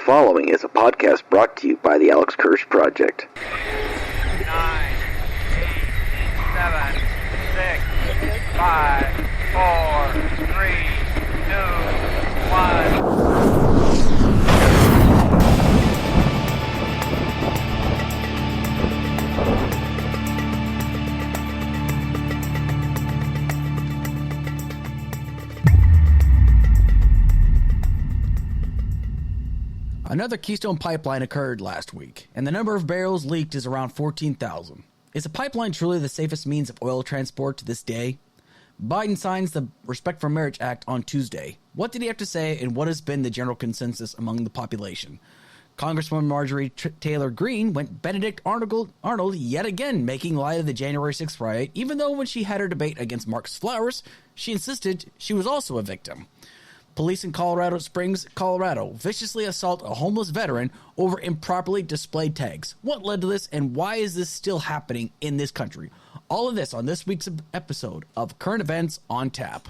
following is a podcast brought to you by the Alex Kirsch Project. 9, 8, 7, 6, 5, 4, 3, 2, 1. Another Keystone Pipeline occurred last week, and the number of barrels leaked is around 14,000. Is a pipeline truly the safest means of oil transport to this day? Biden signs the Respect for Marriage Act on Tuesday. What did he have to say, and what has been the general consensus among the population? Congresswoman Marjorie Taylor Greene went Benedict Arnold yet again, making light of the January 6th riot, even though when she had her debate against Marcus Flowers, she insisted she was also a victim. Police in Colorado Springs, Colorado, viciously assault a homeless veteran over improperly displayed tags. What led to this, and why is this still happening in this country? All of this on this week's episode of Current Events on Tap.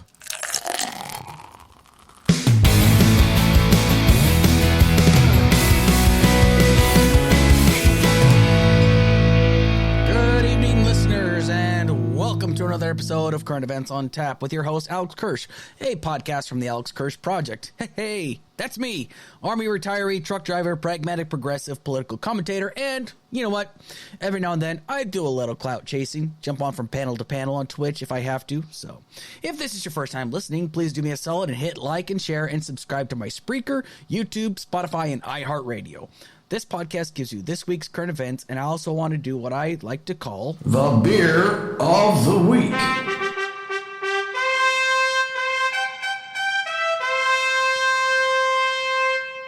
Good evening, listeners, and welcome to another episode of Current Events on Tap with your host, Alex Kirsch, a podcast from the Alex Kirsch Project. Hey, that's me, Army retiree, truck driver, pragmatic, progressive, political commentator, and you know what? Every now and then, I do a little clout chasing, jump on from panel to panel on Twitch if I have to. So, if this is your first time listening, please do me a solid and hit like and share and subscribe to my Spreaker, YouTube, Spotify, and iHeartRadio. This podcast gives you this week's current events, and I also want to do what I like to call the Beer of the Week.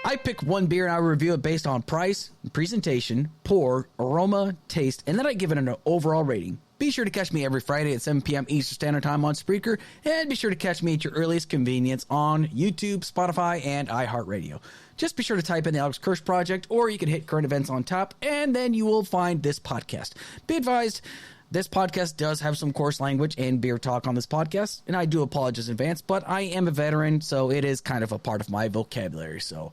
I pick one beer and I review it based on price, presentation, pour, aroma, taste, and then I give it an overall rating. Be sure to catch me every Friday at 7 p.m. Eastern Standard Time on Spreaker, and be sure to catch me at your earliest convenience on YouTube, Spotify, and iHeartRadio. Just be sure to type in the Alex Kirsch Project, or you can hit Current Events on Top, and then you will find this podcast. Be advised, this podcast does have some coarse language and beer talk on this podcast, and I do apologize in advance, but I am a veteran, so it is kind of a part of my vocabulary. So,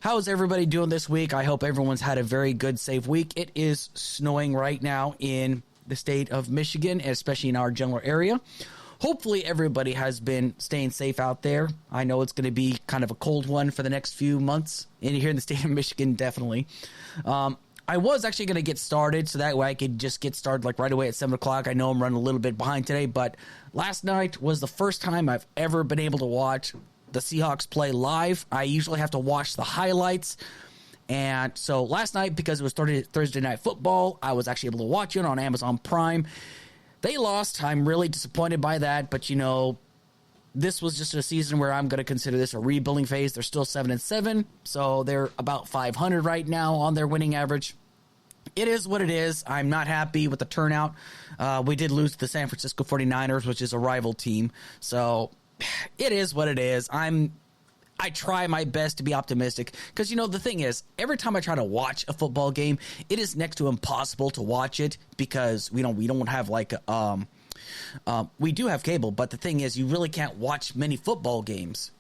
how's everybody doing this week? I hope everyone's had a very good, safe week. It is snowing right now in the state of Michigan, especially in our general area. Hopefully everybody has been staying safe out there. I know it's going to be kind of a cold one for the next few months here in the state of Michigan, definitely. I was actually going to get started so that way I could just get started like right away at 7 o'clock. I know I'm running a little bit behind today, but last night was the first time I've ever been able to watch the Seahawks play live. I usually have to watch the highlights. And so last night, because it was Thursday Night Football, I was actually able to watch it on Amazon Prime. They lost. I'm really disappointed by that. But, you know, this was just a season where I'm going to consider this a rebuilding phase. They're still 7-7, so they're about 500 right now on their winning average. It is what it is. I'm not happy with the turnout. We did lose to the San Francisco 49ers, which is a rival team. So it is what it is. I try my best to be optimistic because, you know, the thing is, every time I try to watch a football game, it is next to impossible to watch it because we don't have like we do have cable, but the thing is, you really can't watch many football games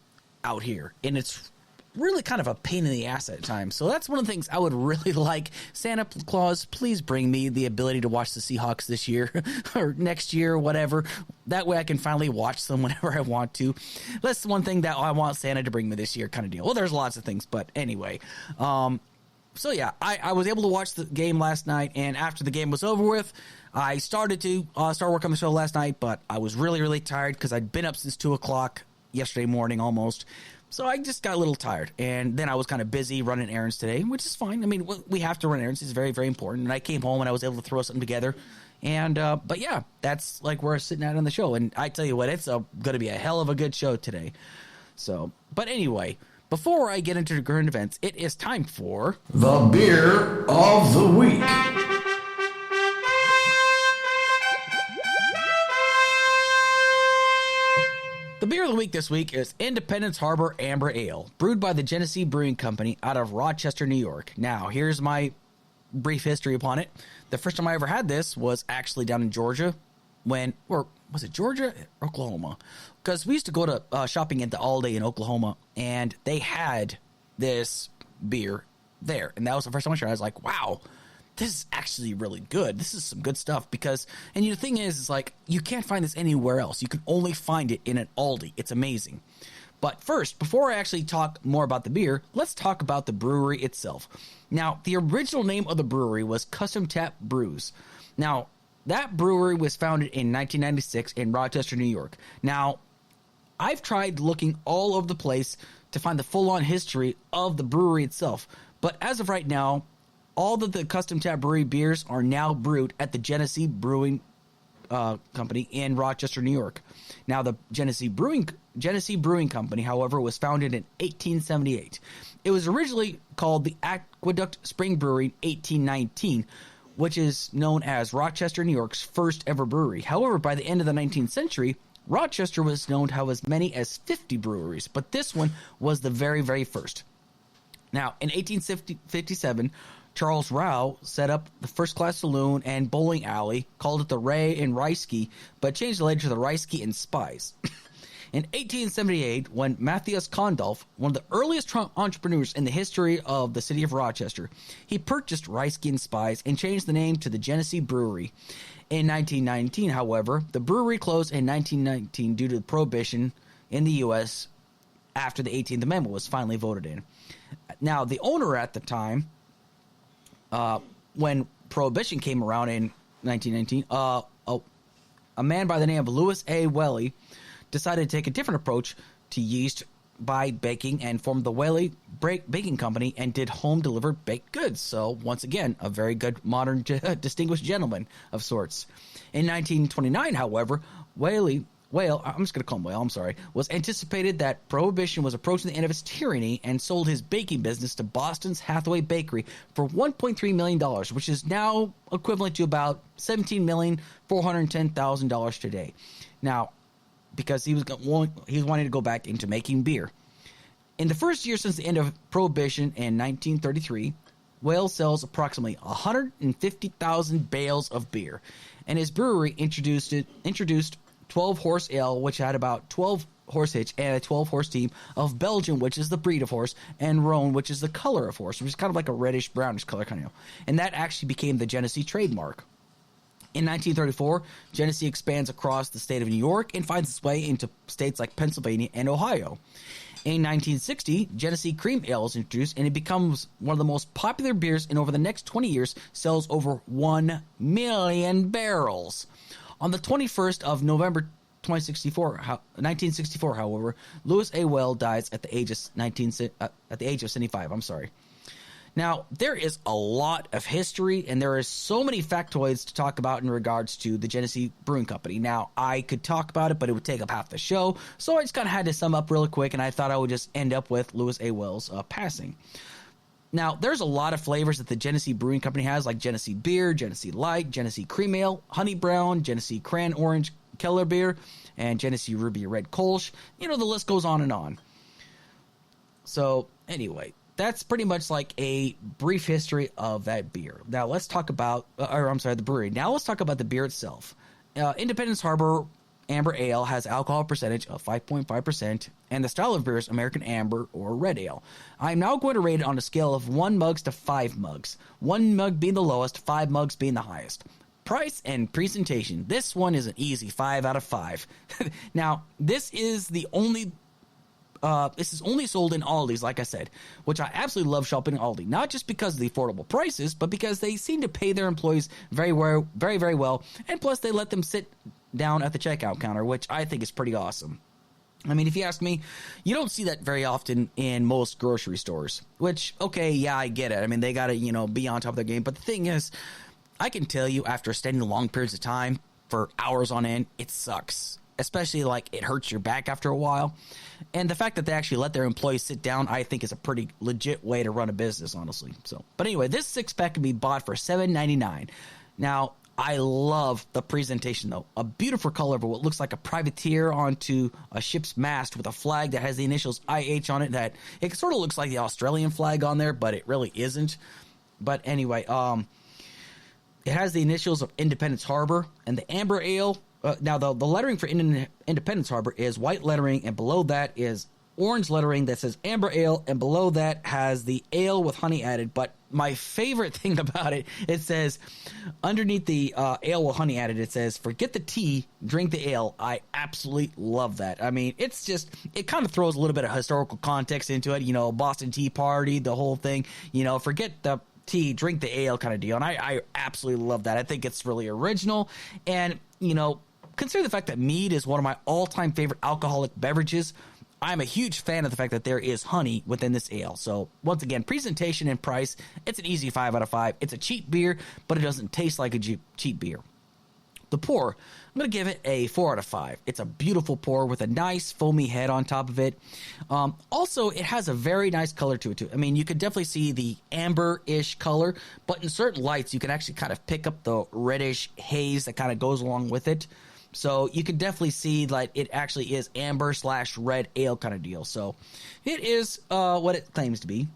out here, and it's really kind of a pain in the ass at times. So that's one of the things I would really like. Santa Claus, please bring me the ability to watch the Seahawks this year or next year or whatever. That way I can finally watch them whenever I want to. That's the one thing that I want Santa to bring me this year kind of deal. Well, there's lots of things, but anyway. So yeah, I was able to watch the game last night, and after the game was over with, I started to start work on the show last night, but I was really, really tired because I'd been up since 2 o'clock yesterday morning almost. So I just got a little tired, and then I was kind of busy running errands today, which is fine. I mean, we have to run errands. It's very, very important. And I came home, and I was able to throw something together. And but yeah, that's like where we're sitting at on the show. And I tell you what, it's going to be a hell of a good show today. So, but anyway, before I get into the current events, it is time for the Beer of the Week. The beer of the week this week is Independence Harbor Amber Ale, brewed by the Genesee Brewing Company out of Rochester, New York. Now, here's my brief history upon it. The first time I ever had this was actually down in Georgia or was it Georgia or Oklahoma? Because we used to go to shopping at the All Day in Oklahoma, and they had this beer there. And that was the first time I tried it. I was like, wow, this is actually really good. This is some good stuff because, and the thing is like, you can't find this anywhere else. You can only find it in an Aldi. It's amazing. But first, before I actually talk more about the beer, let's talk about the brewery itself. Now, the original name of the brewery was Custom Tap Brews. Now, that brewery was founded in 1996 in Rochester, New York. Now, I've tried looking all over the place to find the full-on history of the brewery itself. But as of right now, all of the Custom Tap Brewery beers are now brewed at the Genesee Brewing Company in Rochester, New York. Now, the Genesee Brewing Company, however, was founded in 1878. It was originally called the Aqueduct Spring Brewery in 1819, which is known as Rochester, New York's first ever brewery. However, by the end of the 19th century, Rochester was known to have as many as 50 breweries, but this one was the very, very first. Now, in 1857, Charles Rao set up the first-class saloon and bowling alley, called it the Ray and Reisky, but changed it later to the Reisky and Spies. In 1878, when Matthias Condolf, one of the earliest entrepreneurs in the history of the city of Rochester, he purchased Reisky and Spies and changed the name to the Genesee Brewery. In 1919, however, the brewery closed in 1919 due to prohibition in the U.S. after the 18th Amendment was finally voted in. Now, the owner at the time, when prohibition came around in 1919, a man by the name of Louis A. Whaley decided to take a different approach to yeast by baking and formed the Whaley Baking Company and did home-delivered baked goods. So, once again, a very good, modern, distinguished gentleman of sorts. In 1929, however, Whale, I'm just going to call him Whale, I'm sorry, was anticipated that Prohibition was approaching the end of its tyranny and sold his baking business to Boston's Hathaway Bakery for $1.3 million, which is now equivalent to about $17,410,000 today. Now, because he was wanting to go back into making beer. In the first year since the end of Prohibition in 1933, Whale sells approximately 150,000 bales of beer, and his brewery introduced 12-horse ale, which had about 12 horse hitch and a 12-horse team of Belgian, which is the breed of horse, and Rhone, which is the color of horse, which is kind of like a reddish brownish color kind of. And that actually became the Genesee trademark. In 1934, Genesee expands across the state of New York and finds its way into states like Pennsylvania and Ohio. In 1960, Genesee Cream Ale is introduced, and it becomes one of the most popular beers, and over the next 20 years, sells over 1 million barrels. On the 21st of November 1964, however, Louis A. Whale dies at the age of 75. I'm sorry. Now, there is a lot of history, and there is so many factoids to talk about in regards to the Genesee Brewing Company. Now, I could talk about it, but it would take up half the show, so I just kind of had to sum up really quick, and I thought I would just end up with Louis A. Whale's passing. Now, there's a lot of flavors that the Genesee Brewing Company has, like Genesee Beer, Genesee Light, Genesee Cream Ale, Honey Brown, Genesee Cran Orange Keller Beer, and Genesee Ruby Red Kolsch. You know, the list goes on and on. So, anyway, that's pretty much like a brief history of that beer. Now, let's talk about, the brewery. Now, let's talk about the beer itself. Independence Harbor Amber Ale has alcohol percentage of 5.5%, and the style of beer is American Amber or Red Ale. I'm now going to rate it on a scale of 1 mugs to 5 mugs. 1 mug being the lowest, 5 mugs being the highest. Price and presentation. This one is an easy 5 out of 5. Now, this is only sold in Aldi's, like I said, which I absolutely love shopping at Aldi. Not just because of the affordable prices, but because they seem to pay their employees very, very well, and plus they let them sit down at the checkout counter, which I think is pretty awesome. I mean, if you ask me, you don't see that very often in most grocery stores, which, okay, yeah, I get it. I mean, they got to, be on top of their game. But the thing is, I can tell you after standing long periods of time for hours on end, it sucks. Especially, like, it hurts your back after a while. And the fact that they actually let their employees sit down, I think, is a pretty legit way to run a business, honestly. But anyway, this 6-pack can be bought for $7.99. Now, I love the presentation, though. A beautiful color of what looks like a privateer onto a ship's mast with a flag that has the initials IH on it. That it sort of looks like the Australian flag on there, but it really isn't. But anyway, it has the initials of Independence Harbor, and the Amber Ale. Now, the lettering for Independence Harbor is white lettering, and below that is orange lettering that says amber ale, and below that has the ale with honey added. But my favorite thing about it, it says underneath the ale with honey added, it says, forget the tea, drink the ale. I absolutely love that. I mean, it's just, it kind of throws a little bit of historical context into it, you know, Boston Tea Party, the whole thing, you know, forget the tea, drink the ale kind of deal. And I absolutely love that. I think it's really original. And, you know, consider the fact that mead is one of my all-time favorite alcoholic beverages. I'm a huge fan of the fact that there is honey within this ale. So, once again, presentation and price, it's an easy 5 out of 5. It's a cheap beer, but it doesn't taste like a cheap beer. The pour, I'm going to give it a 4 out of 5. It's a beautiful pour with a nice foamy head on top of it. Also, it has a very nice color to it, too. I mean, you could definitely see the amber-ish color, but in certain lights, you can actually kind of pick up the reddish haze that kind of goes along with it. So you can definitely see like it actually is amber/red ale kind of deal. So it is what it claims to be.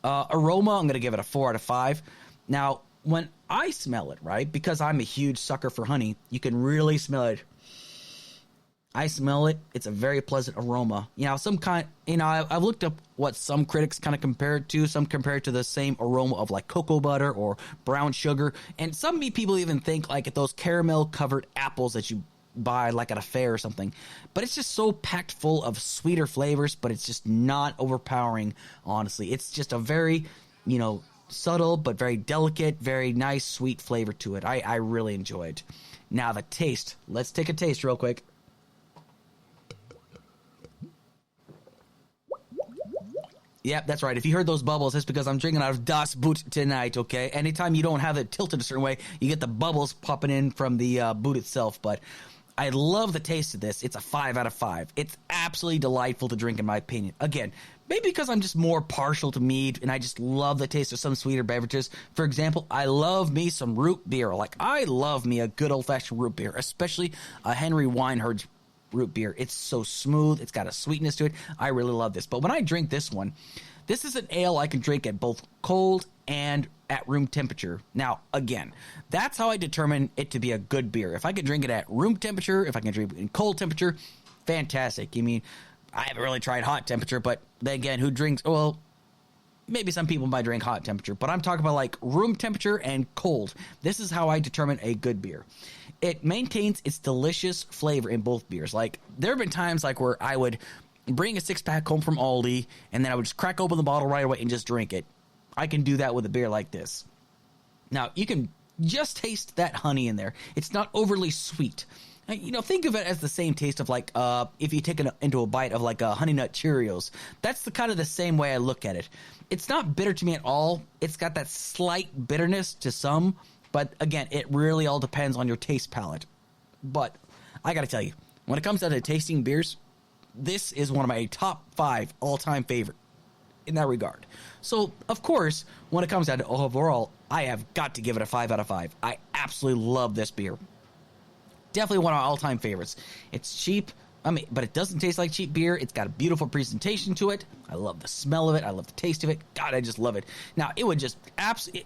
Aroma, I'm going to give it a 4 out of 5. Now, when I smell it, right, because I'm a huge sucker for honey, you can really smell it. I smell it. It's a very pleasant aroma. You know, I've looked up what some critics kind of compare it to. Some compare it to the same aroma of like cocoa butter or brown sugar. And some people even think like those caramel covered apples that you buy like at a fair or something. But it's just so packed full of sweeter flavors, but it's just not overpowering, honestly. It's just a very, you know, subtle but very delicate, very nice, sweet flavor to it. I really enjoy it. Now the taste. Let's take a taste real quick. Yep, that's right. If you heard those bubbles, it's because I'm drinking out of Das Boot tonight, okay? Anytime you don't have it tilted a certain way, you get the bubbles popping in from the boot itself. But I love the taste of this. It's a 5 out of 5. It's absolutely delightful to drink, in my opinion. Again, maybe because I'm just more partial to mead, and I just love the taste of some sweeter beverages. For example, I love me some root beer. Like, I love me a good old-fashioned root beer, especially a Henry Weinhard's root beer. It's so smooth. It's got a sweetness to it. I really love this. But when I drink this one, this is an ale I can drink at both cold and at room temperature. Now, again, that's how I determine it to be a good beer. If I can drink it at room temperature, if I can drink it in cold temperature, fantastic. I mean, I haven't really tried hot temperature, but then again, who drinks, well, maybe some people might drink hot temperature, but I'm talking about like room temperature and cold. This is how I determine a good beer. It maintains its delicious flavor in both beers. Like, there have been times like where I would bring a 6-pack home from Aldi, and then I would just crack open the bottle right away and just drink it. I can do that with a beer like this. Now, you can just taste that honey in there. It's not overly sweet. You know, think of it as the same taste of like if you take it into a bite of like Honey Nut Cheerios. That's the kind of the same way I look at it. It's not bitter to me at all. It's got that slight bitterness to some, but again, it really all depends on your taste palate. But I got to tell you, when it comes down to tasting beers, this is one of my top 5 all-time favorite in that regard. So, of course, when it comes down to overall, I have got to give it a 5 out of 5. I absolutely love this beer. Definitely one of my all-time favorites. It's cheap, but it doesn't taste like cheap beer. It's got a beautiful presentation to it. I love the smell of it. I love the taste of it. God, I just love it. Now, it would just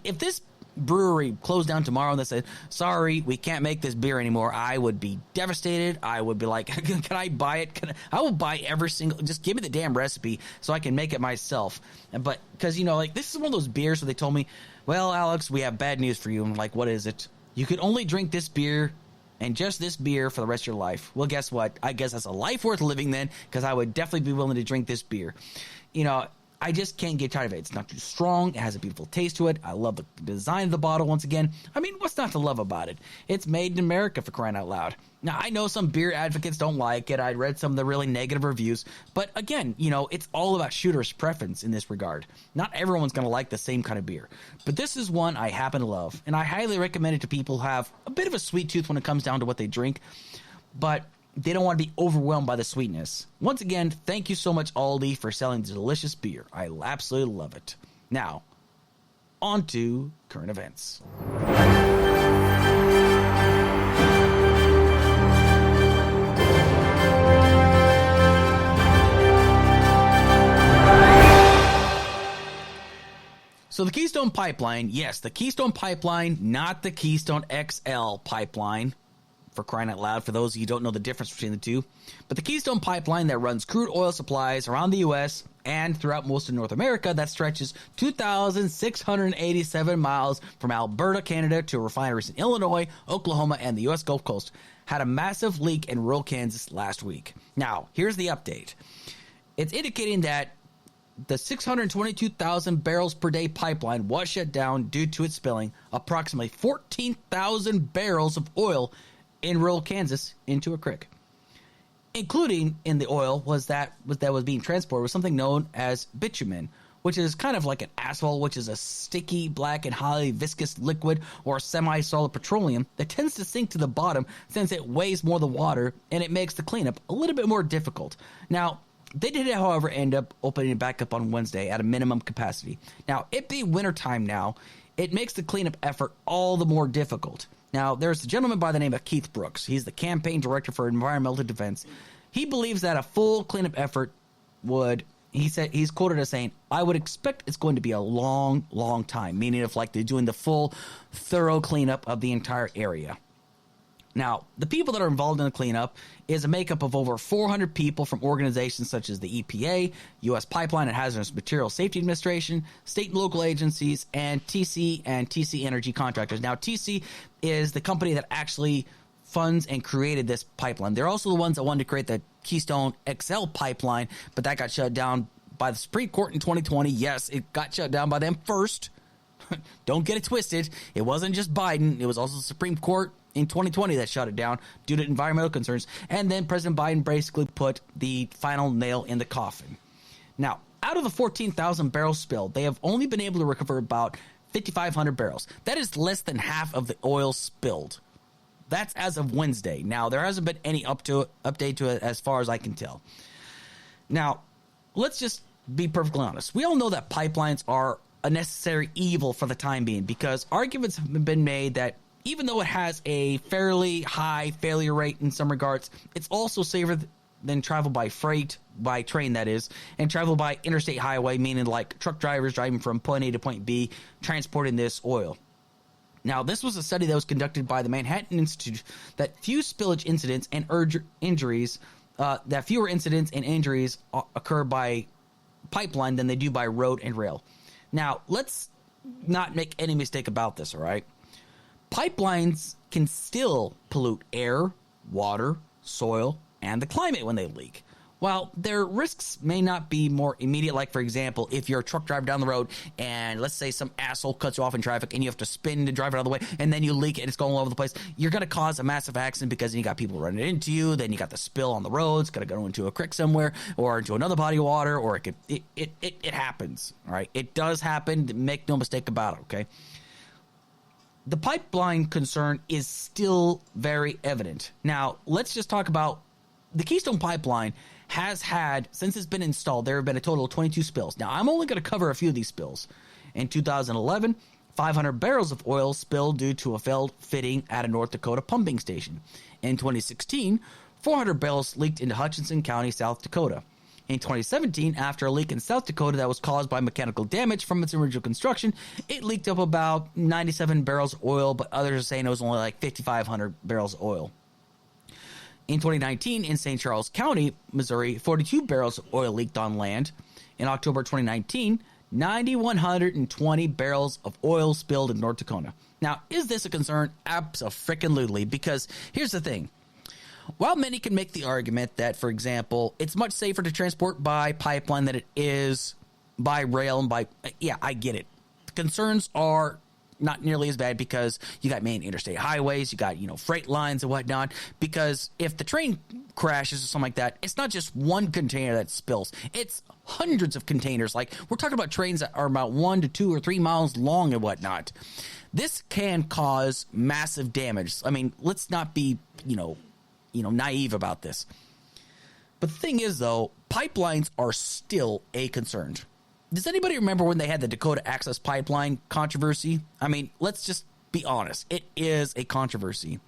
if this brewery closed down tomorrow and they said, sorry, we can't make this beer anymore, I would be devastated. I would be like, can I buy it? I will buy every single, just give me the damn recipe so I can make it myself. But because, you know, like, this is one of those beers where they told me, well, Alex, we have bad news for you. And I'm like, what is it? You could only drink this beer and just this beer for the rest of your life. Well, guess what? I guess that's a life worth living then, because I would definitely be willing to drink this beer. You know, I just can't get tired of it. It's not too strong. It has a beautiful taste to it. I love the design of the bottle once again. I mean, what's not to love about it? It's made in America, for crying out loud. Now, I know some beer advocates don't like it. I read some of the really negative reviews. But again, you know, it's all about shooter's preference in this regard. Not everyone's going to like the same kind of beer. But this is one I happen to love. And I highly recommend it to people who have a bit of a sweet tooth when it comes down to what they drink. But they don't want to be overwhelmed by the sweetness. Once again, thank you so much, Aldi, for selling the delicious beer. I absolutely love it. Now, on to current events. So the Keystone Pipeline, yes, the Keystone Pipeline, not the Keystone XL pipeline. for crying out loud, for those of you who don't know the difference between the two. But the Keystone Pipeline that runs crude oil supplies around the U.S. and throughout most of North America, that stretches 2,687 miles from Alberta, Canada, to refineries in Illinois, Oklahoma, and the U.S. Gulf Coast, had a massive leak in rural Kansas last week. Now, here's the update. It's indicating that the 622,000 barrels per day pipeline was shut down due to it spilling approximately 14,000 barrels of oil in rural Kansas into a creek. Including in the oil that was being transported was something known as bitumen, which is kind of like an asphalt, which is a sticky, black, and highly viscous liquid or semi-solid petroleum that tends to sink to the bottom since it weighs more than water, and it makes the cleanup a little bit more difficult. Now, they did, however, end up opening it back up on Wednesday at a minimum capacity. Now, it being wintertime now, it makes the cleanup effort all the more difficult. Now, there's a gentleman by the name of Keith Brooks. He's the campaign director for environmental defense. He believes that a full cleanup effort would, he said, he's quoted as saying, I would expect it's going to be a long, long time, meaning if like they're doing the full, thorough cleanup of the entire area. Now, the people that are involved in the cleanup is a makeup of over 400 people from organizations such as the EPA, U.S. Pipeline and Hazardous Materials Safety Administration, state and local agencies, and TC Energy contractors. Now, TC is the company that actually funds and created this pipeline. They're also the ones that wanted to create the Keystone XL pipeline, but that got shut down by the Supreme Court in 2020. Yes, it got shut down by them first. Don't get it twisted. It wasn't just Biden. It was also the Supreme Court in 2020 that shut it down due to environmental concerns. And then President Biden basically put the final nail in the coffin. Now, out of the 14,000 barrels spilled, they have only been able to recover about 5,500 barrels. That is less than half of the oil spilled. That's as of Wednesday. Now, there hasn't been any update to it as far as I can tell. Now, let's just be perfectly honest. We all know that pipelines are a necessary evil for the time being because arguments have been made that even though it has a fairly high failure rate in some regards, it's also safer than travel by freight, by train that is, and travel by interstate highway, meaning like truck drivers driving from point A to point B, transporting this oil. Now, this was a study that was conducted by the Manhattan Institute that fewer incidents and injuries occur by pipeline than they do by road and rail. Now, let's not make any mistake about this, all right? Pipelines can still pollute air, water, soil, and the climate when they leak. While their risks may not be more immediate, like, for example, if you're a truck driver down the road and let's say some asshole cuts you off in traffic and you have to spin to drive it out of the way and then you leak it and it's going all over the place, you're going to cause a massive accident because you got people running into you, then you got the spill on the road, it's going to go into a creek somewhere or into another body of water, or it happens, all right? It does happen, make no mistake about it, okay? The pipeline concern is still very evident. Now, let's just talk about the Keystone Pipeline has had, since it's been installed, there have been a total of 22 spills. Now, I'm only going to cover a few of these spills. In 2011, 500 barrels of oil spilled due to a failed fitting at a North Dakota pumping station. In 2016, 400 barrels leaked into Hutchinson County, South Dakota. In 2017, after a leak in South Dakota that was caused by mechanical damage from its original construction, it leaked up about 97 barrels of oil, but others are saying it was only like 5,500 barrels of oil. In 2019, in St. Charles County, Missouri, 42 barrels of oil leaked on land. In October 2019, 9,120 barrels of oil spilled in North Dakota. Now, is this a concern? Abso-frickin-lutely, because here's the thing. While many can make the argument that, for example, it's much safer to transport by pipeline than it is by rail and by... Yeah, I get it. The concerns are not nearly as bad because you got main interstate highways, you got, freight lines and whatnot. Because if the train crashes or something like that, it's not just one container that spills. It's hundreds of containers. Like, we're talking about trains that are about 1 to 2 or 3 miles long and whatnot. This can cause massive damage. I mean, let's not be, naive about this. But the thing is, though, pipelines are still a concern. Does anybody remember when they had the Dakota Access Pipeline controversy? I mean, let's just be honest. It is a controversy.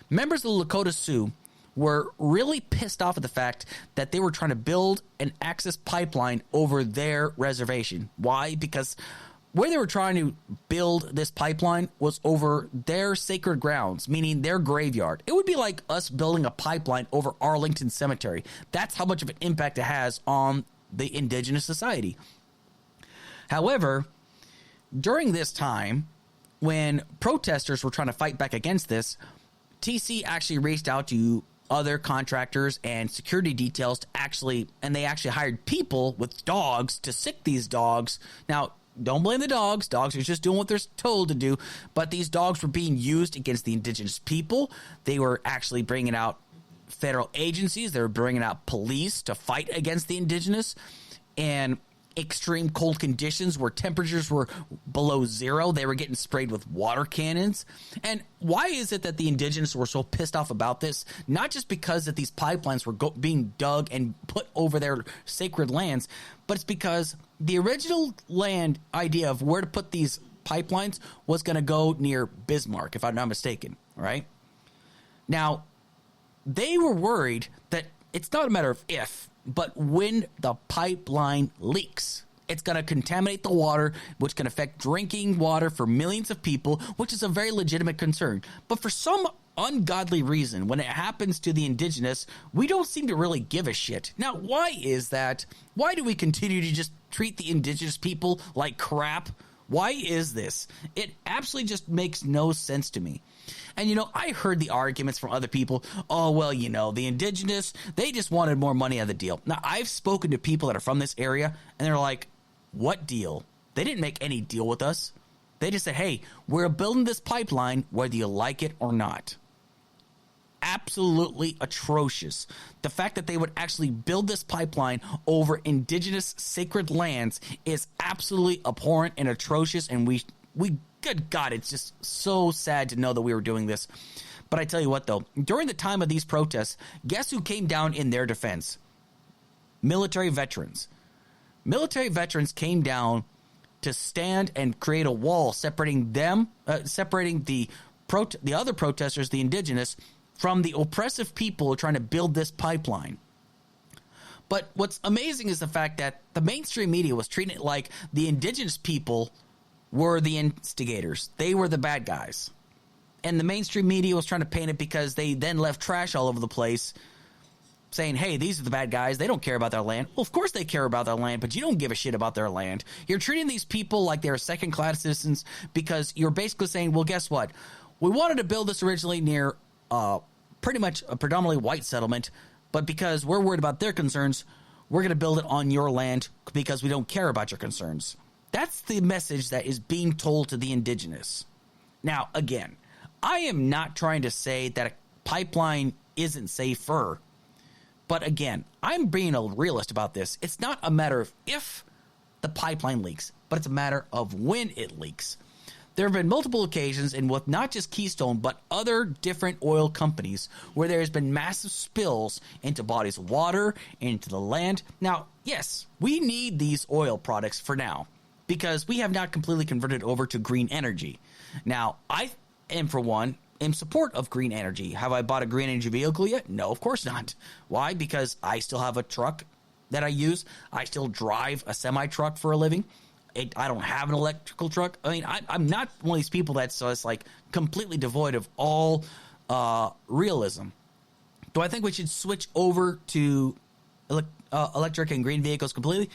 Members of the Lakota Sioux were really pissed off at the fact that they were trying to build an access pipeline over their reservation. Why? Because where they were trying to build this pipeline was over their sacred grounds, meaning their graveyard. It would be like us building a pipeline over Arlington Cemetery. That's how much of an impact it has on the indigenous society. However, during this time, when protesters were trying to fight back against this, TC actually reached out to other contractors and security details to they actually hired people with dogs to sick these dogs. Now, don't blame the dogs. Dogs are just doing what they're told to do. But these dogs were being used against the indigenous people. They were actually bringing out federal agencies. They were bringing out police to fight against the indigenous. And extreme cold conditions where temperatures were below zero. They were getting sprayed with water cannons. And why is it that the indigenous were so pissed off about this? Not just because that these pipelines were being dug and put over their sacred lands, but it's because the original land idea of where to put these pipelines was going to go near Bismarck, if I'm not mistaken, right? Now, they were worried that it's not a matter of if, but when the pipeline leaks, it's going to contaminate the water, which can affect drinking water for millions of people, which is a very legitimate concern. But for some ungodly reason, when it happens to the indigenous, we don't seem to really give a shit. Now, why is that? Why do we continue to just treat the indigenous people like crap? Why is this? It absolutely just makes no sense to me. And, I heard the arguments from other people. Oh, well, the indigenous, they just wanted more money out of the deal. Now, I've spoken to people that are from this area, and they're like, what deal? They didn't make any deal with us. They just said, hey, we're building this pipeline whether you like it or not. Absolutely atrocious. The fact that they would actually build this pipeline over indigenous sacred lands is absolutely abhorrent and atrocious, and we good God, it's just so sad to know that we were doing this. But I tell you what, though, during the time of these protests, guess who came down in their defense? Military veterans. Military veterans came down to stand and create a wall separating them, separating the other protesters, the indigenous, from the oppressive people trying to build this pipeline. But what's amazing is the fact that the mainstream media was treating it like the indigenous people were the instigators. They were the bad guys. And the mainstream media was trying to paint it because they then left trash all over the place saying, hey, these are the bad guys. They don't care about their land. Well, of course they care about their land, but you don't give a shit about their land. You're treating these people like they're second-class citizens because you're basically saying, well, guess what? We wanted to build this originally near pretty much a predominantly white settlement, but because we're worried about their concerns, we're going to build it on your land because we don't care about your concerns. That's the message that is being told to the indigenous. Now, again, I am not trying to say that a pipeline isn't safer. But again, I'm being a realist about this. It's not a matter of if the pipeline leaks, but it's a matter of when it leaks. There have been multiple occasions, and with not just Keystone, but other different oil companies, where there has been massive spills into bodies of water, into the land. Now, yes, we need these oil products for now, because we have not completely converted over to green energy. Now, I am, for one, in support of green energy. Have I bought a green energy vehicle yet? No, of course not. Why? Because I still have a truck that I use. I still drive a semi-truck for a living. I don't have an electrical truck. I mean, I'm not one of these people that's like completely devoid of all realism. Do I think we should switch over to electric and green vehicles completely?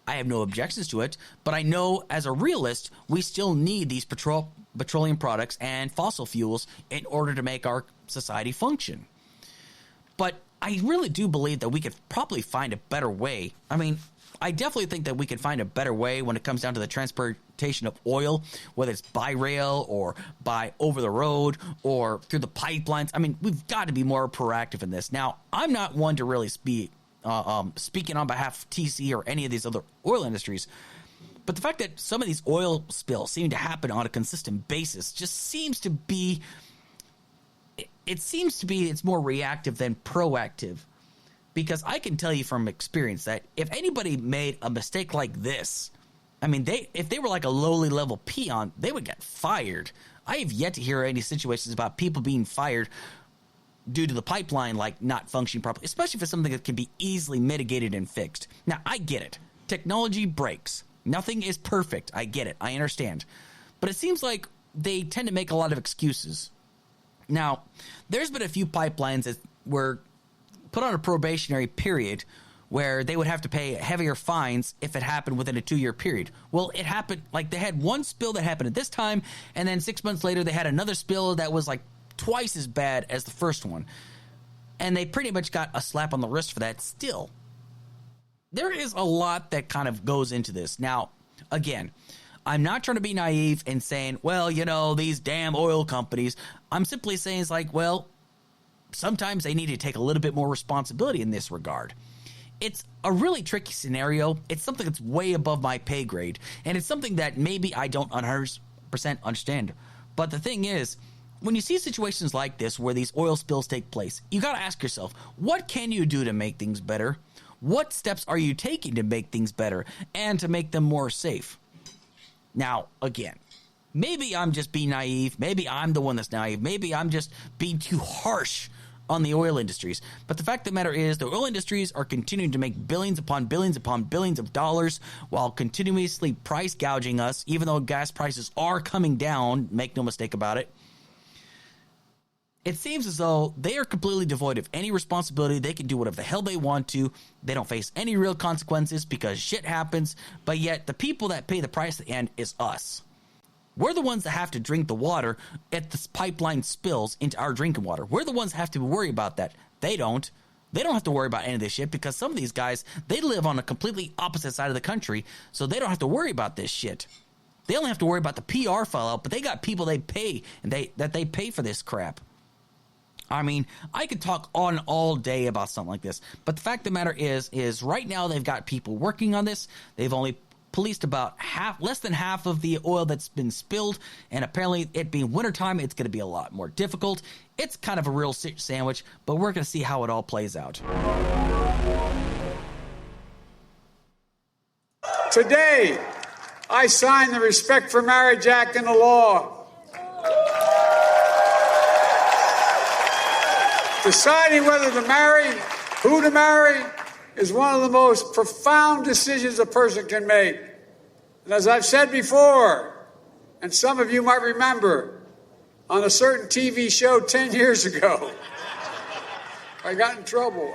I have no objections to it, but I know as a realist, we still need these petroleum products and fossil fuels in order to make our society function. But I really do believe that we could probably find a better way. I mean, I definitely think that we could find a better way when it comes down to the transportation of oil, whether it's by rail or by over the road or through the pipelines. I mean, we've got to be more proactive in this. Now, I'm not one to really speaking on behalf of TC or any of these other oil industries, but the fact that some of these oil spills seem to happen on a consistent basis just seems to be, it's more reactive than proactive. Because I can tell you from experience that if anybody made a mistake like this, I mean, if they were like a lowly level peon, they would get fired. I have yet to hear any situations about people being fired due to the pipeline like not functioning properly, especially for something that can be easily mitigated and fixed. Now, I get it. Technology breaks. Nothing is perfect. I get it. I understand. But it seems like they tend to make a lot of excuses. Now, there's been a few pipelines that were put on a probationary period where they would have to pay heavier fines if it happened within a 2-year period. Well, it happened, like they had one spill that happened at this time, and then 6 months later they had another spill that was like twice as bad as the first one. And they pretty much got a slap on the wrist for that still. There is a lot that kind of goes into this. Now, again, I'm not trying to be naive and saying, well, you know, these damn oil companies. I'm simply saying it's like, well, sometimes they need to take a little bit more responsibility in this regard. It's a really tricky scenario. It's something that's way above my pay grade. And it's something that maybe I don't 100% understand. But the thing is, when you see situations like this where these oil spills take place, you got to ask yourself, what can you do to make things better? What steps are you taking to make things better and to make them more safe? Now, again, maybe I'm just being naive. Maybe I'm the one that's naive. Maybe I'm just being too harsh on the oil industries. But the fact of the matter is the oil industries are continuing to make billions upon billions upon billions of dollars while continuously price gouging us, even though gas prices are coming down. Make no mistake about it. It seems as though they are completely devoid of any responsibility. They can do whatever the hell they want to. They don't face any real consequences because shit happens. But yet the people that pay the price at the end is us. We're the ones that have to drink the water if this pipeline spills into our drinking water. We're the ones that have to worry about that. They don't. They don't have to worry about any of this shit because some of these guys, they live on a completely opposite side of the country, so they don't have to worry about this shit. They only have to worry about the PR fallout, but they got people they pay and they pay for this crap. I mean, I could talk on all day about something like this, but the fact of the matter is right now they've got people working on this. They've only policed about less than half of the oil that's been spilled, and apparently it being wintertime, it's going to be a lot more difficult. It's kind of a real sandwich, but we're going to see how it all plays out. Today, I signed the Respect for Marriage Act into law. Deciding whether to marry, who to marry, is one of the most profound decisions a person can make. And as I've said before, and some of you might remember, on a certain TV show 10 years ago, I got in trouble.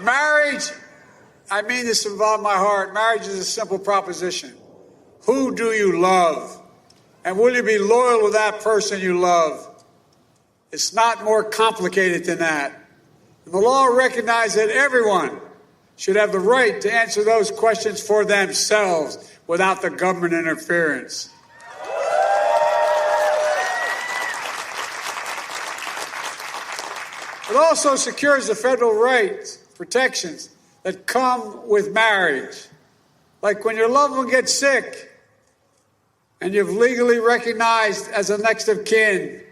Marriage, I mean this with all my heart, marriage is a simple proposition. Who do you love? And will you be loyal to that person you love? It's not more complicated than that. And the law recognizes that everyone should have the right to answer those questions for themselves without the government interference. It also secures the federal rights, protections that come with marriage. Like when your loved one gets sick and you've legally recognized as a next of kin.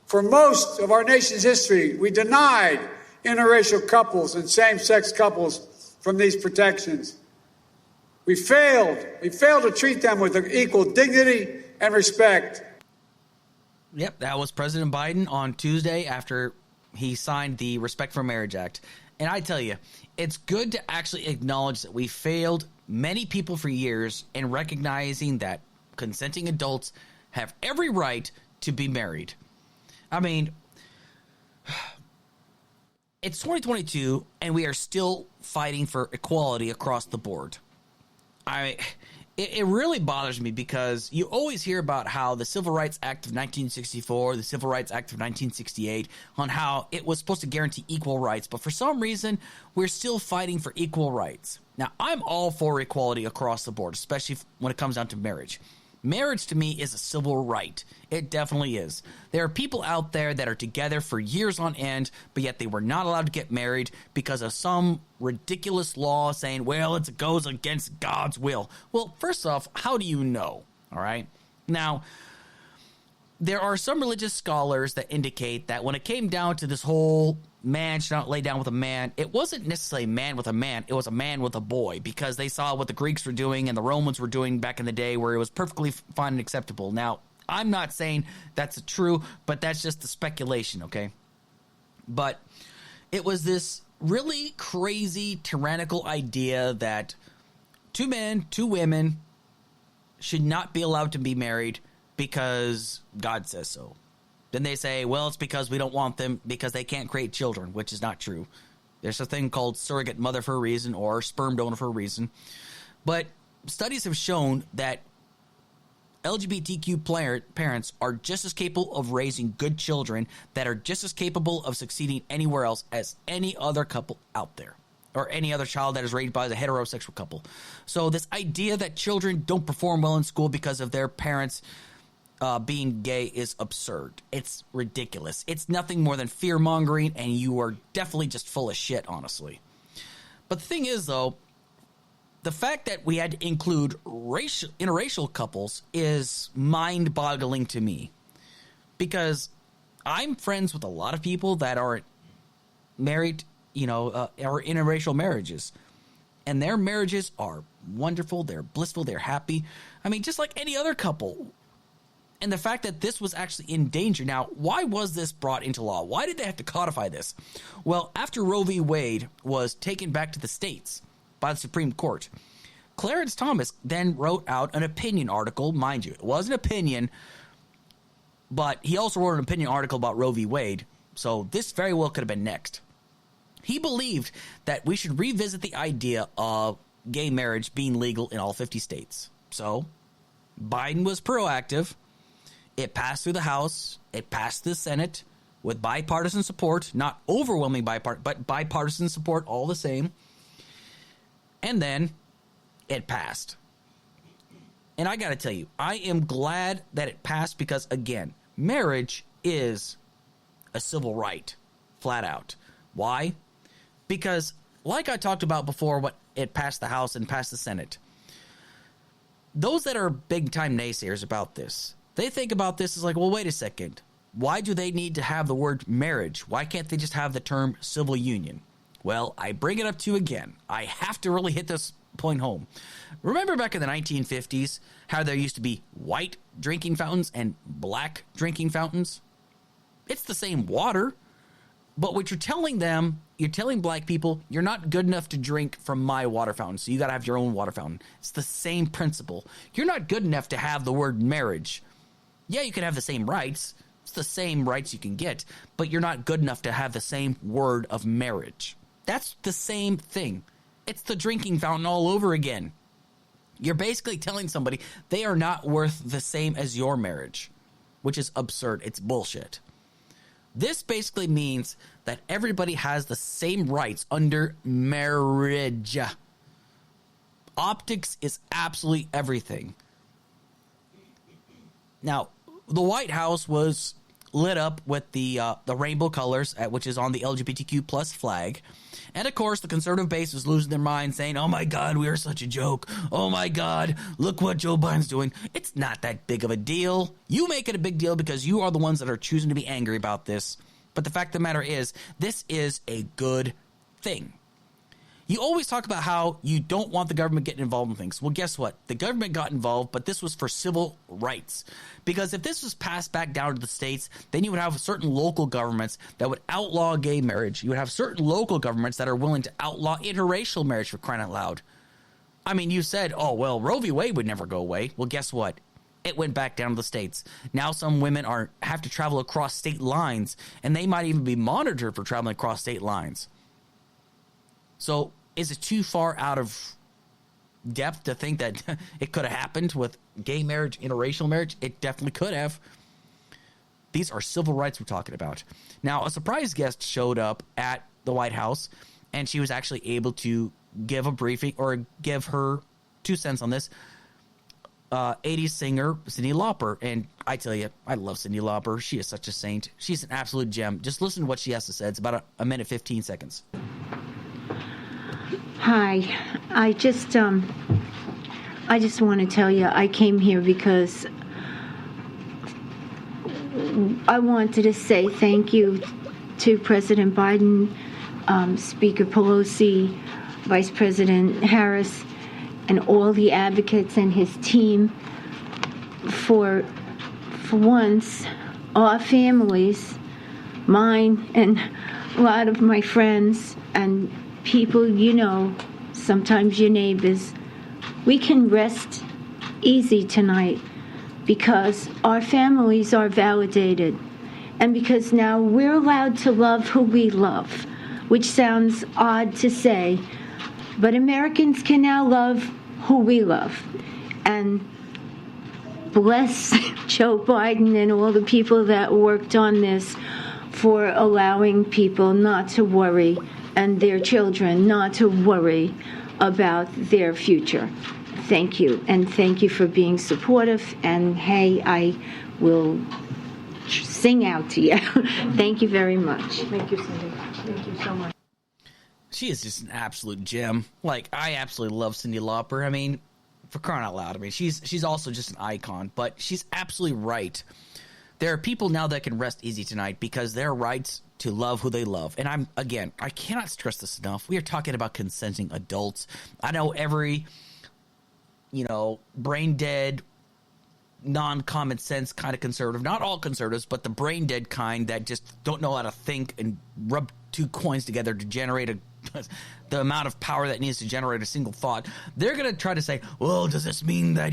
For most of our nation's history, we denied interracial couples and same-sex couples from these protections. We failed to treat them with equal dignity and respect. Yep, that was President Biden on Tuesday after he signed the Respect for Marriage Act. And I tell you, it's good to actually acknowledge that we failed many people for years in recognizing that consenting adults have every right to be married. I mean, it's 2022, and we are still fighting for equality across the board. It really bothers me because you always hear about how the Civil Rights Act of 1964, the Civil Rights Act of 1968, on how it was supposed to guarantee equal rights, but for some reason, we're still fighting for equal rights. Now, I'm all for equality across the board, especially when it comes down to marriage. Marriage to me is a civil right. It definitely is. There are people out there that are together for years on end, but yet they were not allowed to get married because of some ridiculous law saying, well, it goes against God's will. Well, first off, how do you know? All right. Now, there are some religious scholars that indicate that when it came down to this whole man should not lay down with a man, it wasn't necessarily a man with a man, it was a man with a boy, because they saw what the Greeks were doing and the Romans were doing back in the day where it was perfectly fine and acceptable. Now, I'm not saying that's true, but that's just the speculation, okay? But it was this really crazy, tyrannical idea that two men, two women should not be allowed to be married because God says so. Then they say, well, it's because we don't want them because they can't create children, which is not true. There's a thing called surrogate mother for a reason or sperm donor for a reason. But studies have shown that LGBTQ parents are just as capable of raising good children that are just as capable of succeeding anywhere else as any other couple out there, or any other child that is raised by a heterosexual couple. So this idea that children don't perform well in school because of their parents being gay is absurd. It's ridiculous. It's nothing more than fear-mongering, and you are definitely just full of shit, honestly. But the thing is, though, the fact that we had to include interracial couples is mind-boggling to me, because I'm friends with a lot of people that are married, are interracial marriages, and their marriages are wonderful, they're blissful, they're happy. I mean, just like any other couple. And the fact that this was actually in danger. Now, why was this brought into law? Why did they have to codify this? Well, after Roe v. Wade was taken back to the states by the Supreme Court, Clarence Thomas then wrote out an opinion article. Mind you, it was an opinion, but he also wrote an opinion article about Roe v. Wade, so this very well could have been next. He believed that we should revisit the idea of gay marriage being legal in all 50 states. So Biden was proactive. It passed through the House. It passed the Senate with bipartisan support, not overwhelming but bipartisan support all the same. And then it passed. And I got to tell you, I am glad that it passed because, again, marriage is a civil right, flat out. Why? Because, like I talked about before, what it passed the House and passed the Senate, those that are big-time naysayers about this, they think about this as like, well, wait a second. Why do they need to have the word marriage? Why can't they just have the term civil union? Well, I bring it up to you again. I have to really hit this point home. Remember back in the 1950s how there used to be white drinking fountains and black drinking fountains? It's the same water, but what you're telling them, you're telling black people, you're not good enough to drink from my water fountain, so you got to have your own water fountain. It's the same principle. You're not good enough to have the word marriage. Yeah, you can have the same rights. It's the same rights you can get, but you're not good enough to have the same word of marriage. That's the same thing. It's the drinking fountain all over again. You're basically telling somebody they are not worth the same as your marriage, which is absurd. It's bullshit. This basically means that everybody has the same rights under marriage. Optics is absolutely everything. Now, the White House was lit up with the rainbow colors, which is on the LGBTQ plus flag. And, of course, the conservative base was losing their mind, saying, oh, my God, we are such a joke. Oh, my God, look what Joe Biden's doing. It's not that big of a deal. You make it a big deal because you are the ones that are choosing to be angry about this. But the fact of the matter is, this is a good thing. You always talk about how you don't want the government getting involved in things. Well, guess what? The government got involved, but this was for civil rights. Because if this was passed back down to the states, then you would have certain local governments that would outlaw gay marriage. You would have certain local governments that are willing to outlaw interracial marriage, for crying out loud. I mean, you said, oh, well, Roe v. Wade would never go away. Well, guess what? It went back down to the states. Now some women have to travel across state lines, and they might even be monitored for traveling across state lines. So is it too far out of depth to think that it could have happened with gay marriage, interracial marriage? It definitely could have. These are civil rights we're talking about. Now, a surprise guest showed up at the White House, and she was actually able to give a briefing or give her 2 cents on this. 80s singer Cyndi Lauper. And I tell you, I love Cyndi Lauper. She is such a saint. She's an absolute gem. Just listen to what she has to say. It's about a minute, 15 seconds. Hi, I just want to tell you I came here because I wanted to say thank you to President Biden, Speaker Pelosi, Vice President Harris, and all the advocates and his team for once, our families, mine and a lot of my friends and people, sometimes your neighbors, we can rest easy tonight because our families are validated and because now we're allowed to love who we love, which sounds odd to say, but Americans can now love who we love. And bless Joe Biden and all the people that worked on this for allowing people not to worry and their children not to worry about their future. Thank you, and thank you for being supportive, and hey, I will sing out to you. Thank you very much. Thank you, Cindy. Thank you so much. She is just an absolute gem. Like, I absolutely love Cyndi Lauper. I mean, for crying out loud, I mean, she's also just an icon, but she's absolutely right. There are people now that can rest easy tonight because their rights to love who they love. And I cannot stress this enough. We are talking about consenting adults. I know every, brain dead, non-common sense kind of conservative, not all conservatives, but the brain dead kind that just don't know how to think and rub two coins together to generate the amount of power that needs to generate a single thought. They're going to try to say, well, does this mean that,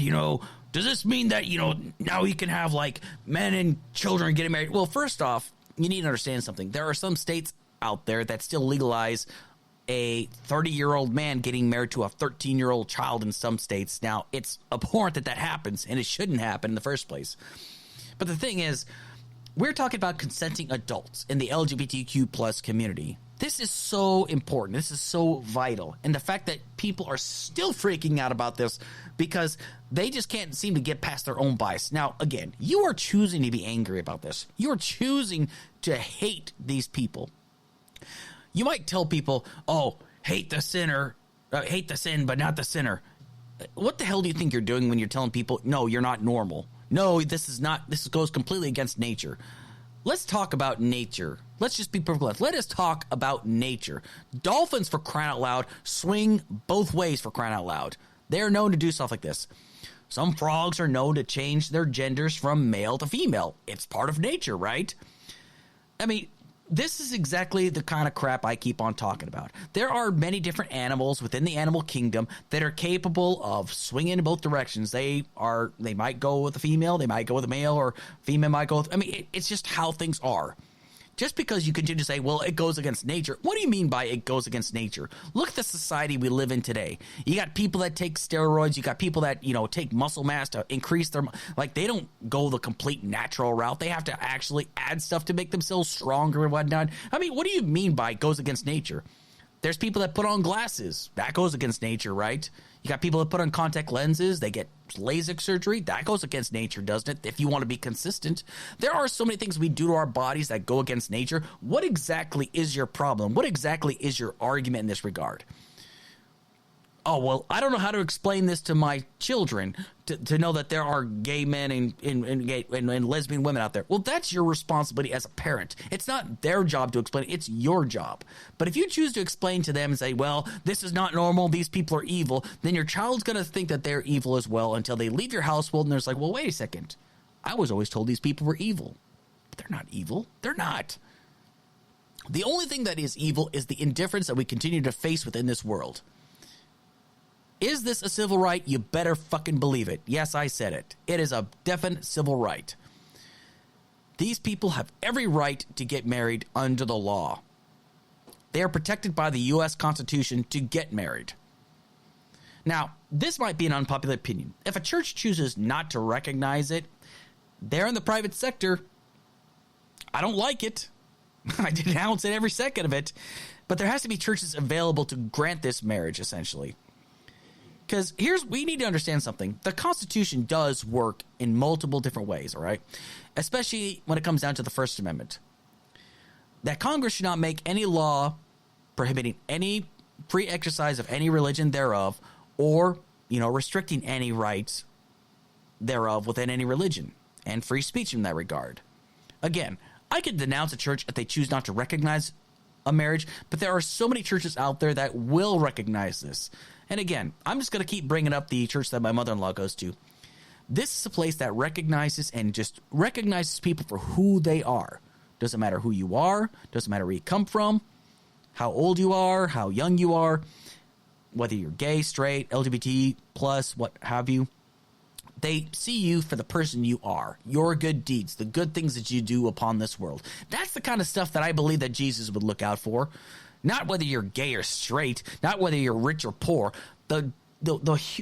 now you can have like men and children getting married? Well, first off, you need to understand something. There are some states out there that still legalize a 30-year-old man getting married to a 13-year-old child in some states. Now, it's abhorrent that happens, and it shouldn't happen in the first place. But the thing is, we're talking about consenting adults in the LGBTQ plus community. This is so important. This is so vital. And the fact that people are still freaking out about this because they just can't seem to get past their own bias. Now, again, you are choosing to be angry about this. You are choosing to hate these people. You might tell people, oh, hate the sin, but not the sinner. What the hell do you think you're doing when you're telling people, no, you're not normal? No, this goes completely against nature. Let's talk about nature. Let's just be perfectly honest. Let us talk about nature. Dolphins, for crying out loud, swing both ways, for crying out loud. They are known to do stuff like this. Some frogs are known to change their genders from male to female. It's part of nature, right? I mean, this is exactly the kind of crap I keep on talking about. There are many different animals within the animal kingdom that are capable of swinging in both directions. They might go with a female, they might go with a male, or female might go with, it's just how things are. Just because you continue to say, well, it goes against nature. What do you mean by it goes against nature? Look at the society we live in today. You got people that take steroids. You got people that, take muscle mass to increase their, they don't go the complete natural route. They have to actually add stuff to make themselves stronger and whatnot. What do you mean by it goes against nature? There's people that put on glasses. That goes against nature, right? You got people that put on contact lenses. They get LASIK surgery. That goes against nature, doesn't it? If you want to be consistent. There are so many things we do to our bodies that go against nature. What exactly is your problem? What exactly is your argument in this regard? Oh, well, I don't know how to explain this to my children to know that there are gay men and lesbian women out there. Well, that's your responsibility as a parent. It's not their job to explain it. It's your job. But if you choose to explain to them and say, well, this is not normal, these people are evil, then your child's going to think that they're evil as well until they leave your household and they're like, well, wait a second. I was always told these people were evil. But they're not evil. They're not. The only thing that is evil is the indifference that we continue to face within this world. Is this a civil right? You better fucking believe it. Yes, I said it. It is a definite civil right. These people have every right to get married under the law. They are protected by the U.S. Constitution to get married. Now, this might be an unpopular opinion. If a church chooses not to recognize it, they're in the private sector. I don't like it. I denounce it every second of it. But there has to be churches available to grant this marriage, essentially. Because we need to understand something. The Constitution does work in multiple different ways, all right? Especially when it comes down to the First Amendment. That Congress should not make any law prohibiting any free exercise of any religion thereof or, restricting any rights thereof within any religion and free speech in that regard. Again, I could denounce a church if they choose not to recognize a marriage, but there are so many churches out there that will recognize this. And again, I'm just going to keep bringing up the church that my mother-in-law goes to. This is a place that recognizes people for who they are. Doesn't matter who you are. Doesn't matter where you come from, how old you are, how young you are. whether you're gay, straight, LGBT plus, what have you. They see you for the person you are, your good deeds, the good things that you do upon this world. That's the kind of stuff that I believe that Jesus would look out for. Not whether you're gay or straight, not whether you're rich or poor. The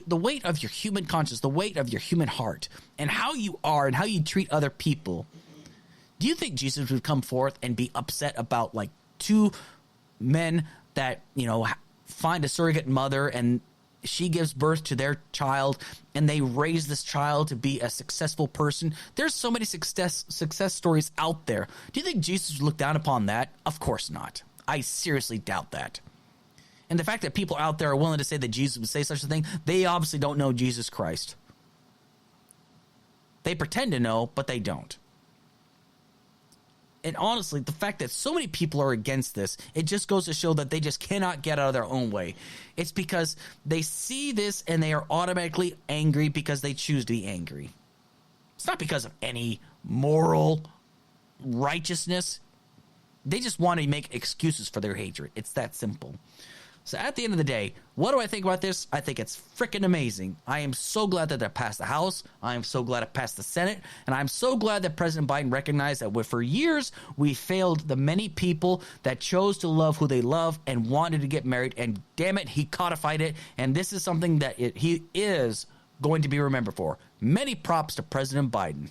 weight of your human conscience, the weight of your human heart, and how you are and how you treat other people. Do you think Jesus would come forth and be upset about like two men that, find a surrogate mother and she gives birth to their child and they raise this child to be a successful person? There's so many success stories out there. Do you think Jesus would look down upon that? Of course not. I seriously doubt that. And the fact that people out there are willing to say that Jesus would say such a thing, they obviously don't know Jesus Christ. They pretend to know, but they don't. And honestly, the fact that so many people are against this, it just goes to show that they just cannot get out of their own way. It's because they see this and they are automatically angry because they choose to be angry. It's not because of any moral righteousness. They just want to make excuses for their hatred. It's that simple. So at the end of the day, what do I think about this? I think it's freaking amazing. I am so glad that it passed the House. I am so glad it passed the Senate. And I'm so glad that President Biden recognized that for years we failed the many people that chose to love who they love and wanted to get married. And damn it, he codified it. And this is something that he is going to be remembered for. Many props to President Biden.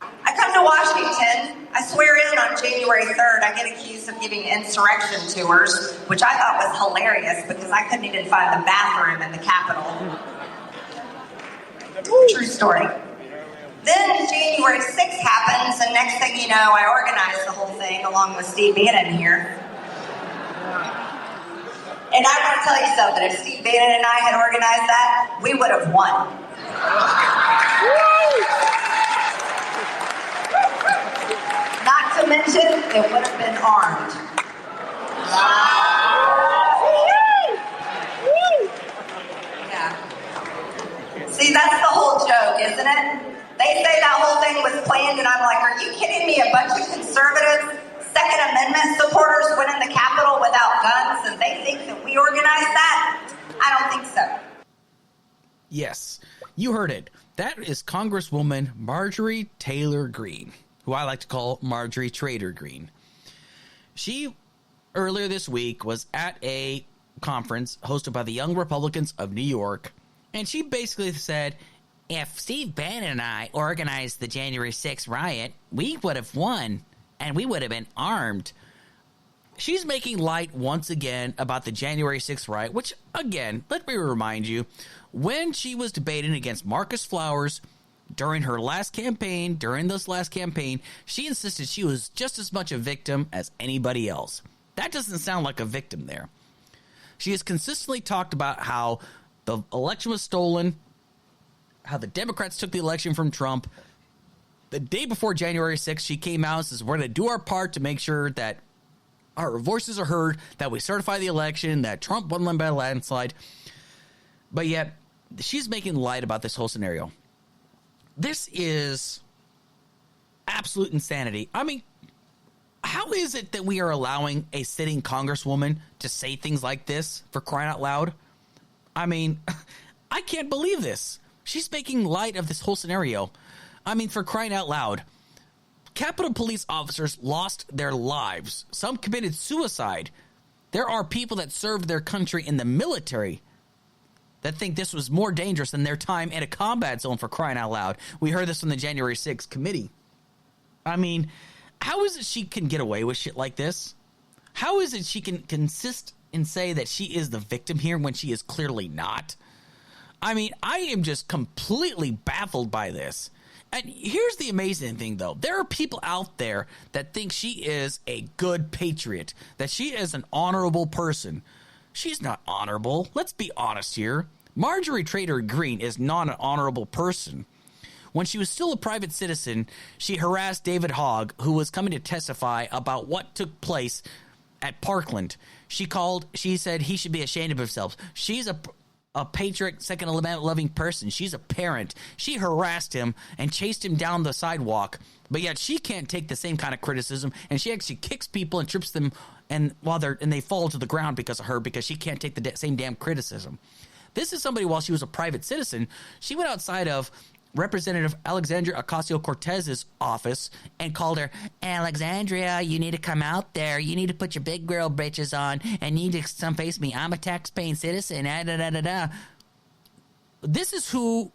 I come to Washington. I swear in on January 3rd. I get accused of giving insurrection tours, which I thought was hilarious because I couldn't even find the bathroom in the Capitol. True story. Then January 6th happens, and next thing you know, I organized the whole thing along with Steve Bannon here. And I want to tell you something. If Steve Bannon and I had organized that, we would have won. Not to mention, it would have been armed. Yeah. See, that's the whole joke, isn't it? They say that whole thing was planned, and I'm like, are you kidding me? A bunch of conservatives, Second Amendment supporters went in the Capitol without guns, and they think that we organized that? I don't think so. Yes, you heard it. That is Congresswoman Marjorie Taylor Greene, who I like to call Marjorie Trader Greene. She, earlier this week, was at a conference hosted by the Young Republicans of New York, and she basically said, if Steve Bannon and I organized the January 6th riot, we would have won, and we would have been armed. She's making light once again about the January 6th riot, which, again, let me remind you, when she was debating against Marcus Flowers during this last campaign, she insisted she was just as much a victim as anybody else. That doesn't sound like a victim there. She has consistently talked about how the election was stolen, how the Democrats took the election from Trump. The day before January 6th, she came out and says, we're going to do our part to make sure that our voices are heard, that we certify the election, that Trump won by a landslide. But yet, she's making light about this whole scenario. This is absolute insanity. I mean, how is it that we are allowing a sitting congresswoman to say things like this, for crying out loud? I mean, I can't believe this. She's making light of this whole scenario. I mean, for crying out loud. Capitol Police officers lost their lives. Some committed suicide. There are people that served their country in the military that think this was more dangerous than their time in a combat zone, for crying out loud. We heard this from the January 6th committee. I mean, how is it she can get away with shit like this? How is it she can consist and say that she is the victim here when she is clearly not? I mean, I am just completely baffled by this. And here's the amazing thing, though. There are people out there that think she is a good patriot, that she is an honorable person. She's not honorable. Let's be honest here. Marjorie Taylor Greene is not an honorable person. When she was still a private citizen, she harassed David Hogg, who was coming to testify about what took place at Parkland. She said he should be ashamed of himself. She's a a patriot, Second Amendment loving person. She's a parent. She harassed him and chased him down the sidewalk, but yet she can't take the same kind of criticism, and she actually kicks people and trips them, and they fall to the ground because of her, because she can't take the same damn criticism. This is somebody, while she was a private citizen, she went outside of Representative Alexandria Ocasio-Cortez's office and called her, Alexandria, you need to come out there. You need to put your big girl britches on and you need to come face me. I'm a tax-paying citizen. This is who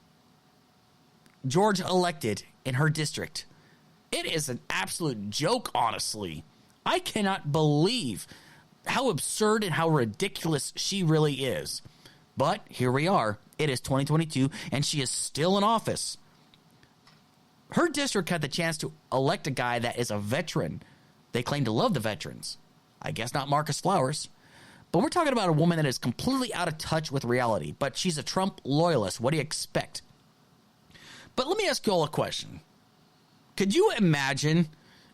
Georgia elected in her district. It is an absolute joke, honestly. I cannot believe how absurd and how ridiculous she really is. But here we are. It is 2022, and she is still in office. Her district had the chance to elect a guy that is a veteran. They claim to love the veterans. I guess not Marcus Flowers. But we're talking about a woman that is completely out of touch with reality. But she's a Trump loyalist. What do you expect? But let me ask you all a question. Could you imagine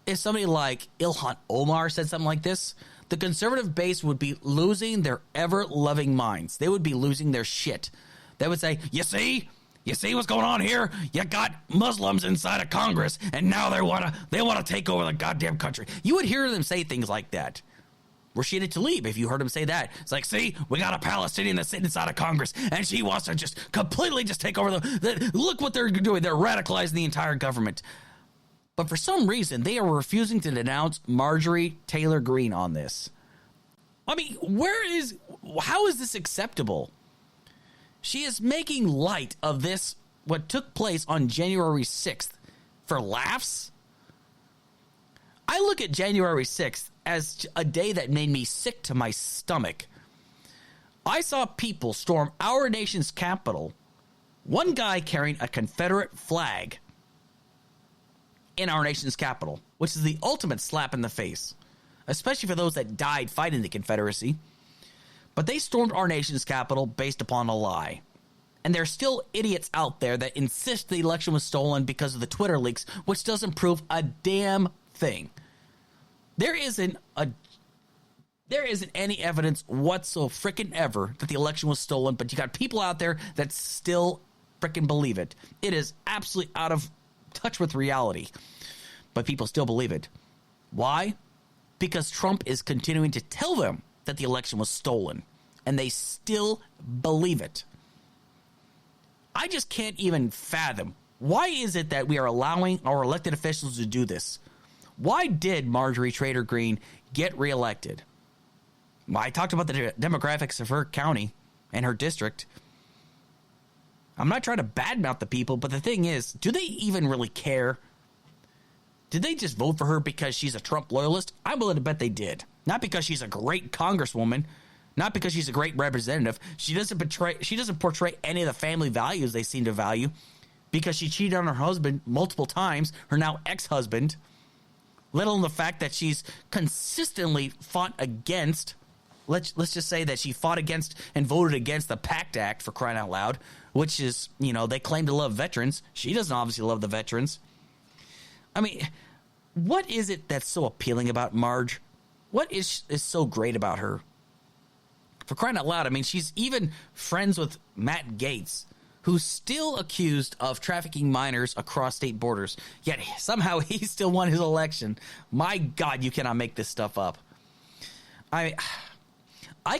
if somebody like Ilhan Omar said something like this? The conservative base would be losing their ever-loving minds. They would be losing their shit. They would say, you see what's going on here? You got Muslims inside of Congress, and now they want to take over the goddamn country. You would hear them say things like that. Rashida Tlaib, if you heard him say that, it's like, see, we got a Palestinian that's sitting inside of Congress, and she wants to just completely just take over look what they're doing. They're radicalizing the entire government. But for some reason, they are refusing to denounce Marjorie Taylor Greene on this. I mean, how is this acceptable? She is making light of this, what took place on January 6th, for laughs. I look at January 6th as a day that made me sick to my stomach. I saw people storm our nation's capital, one guy carrying a Confederate flag in our nation's capital, which is the ultimate slap in the face, especially for those that died fighting the Confederacy. But they stormed our nation's capital based upon a lie. And there's still idiots out there that insist the election was stolen because of the Twitter leaks, which doesn't prove a damn thing. There isn't any evidence whatsoever frickin' ever that the election was stolen, but you got people out there that still frickin' believe it. It is absolutely out of touch with reality, but people still believe it. Why? Because Trump is continuing to tell them that the election was stolen, and they still believe it. I just can't even fathom, why is it that we are allowing our elected officials to do this? Why did Marjorie Taylor Greene get reelected? Well, I talked about the demographics of her county and her district. I'm not trying to badmouth the people, but the thing is, do they even really care? Did they just vote for her because she's a Trump loyalist? I'm willing to bet they did. Not because she's a great congresswoman, not because she's a great representative. She doesn't portray any of the family values they seem to value, because she cheated on her husband multiple times, her now ex-husband, let alone the fact that she's consistently fought against. Let's just say that she fought against and voted against the PACT Act, for crying out loud, which is, they claim to love veterans. She doesn't obviously love the veterans. I mean, what is it that's so appealing about Marge? What is so great about her? For crying out loud, I mean, she's even friends with Matt Gaetz, who's still accused of trafficking minors across state borders, yet somehow he still won his election. My God, you cannot make this stuff up. I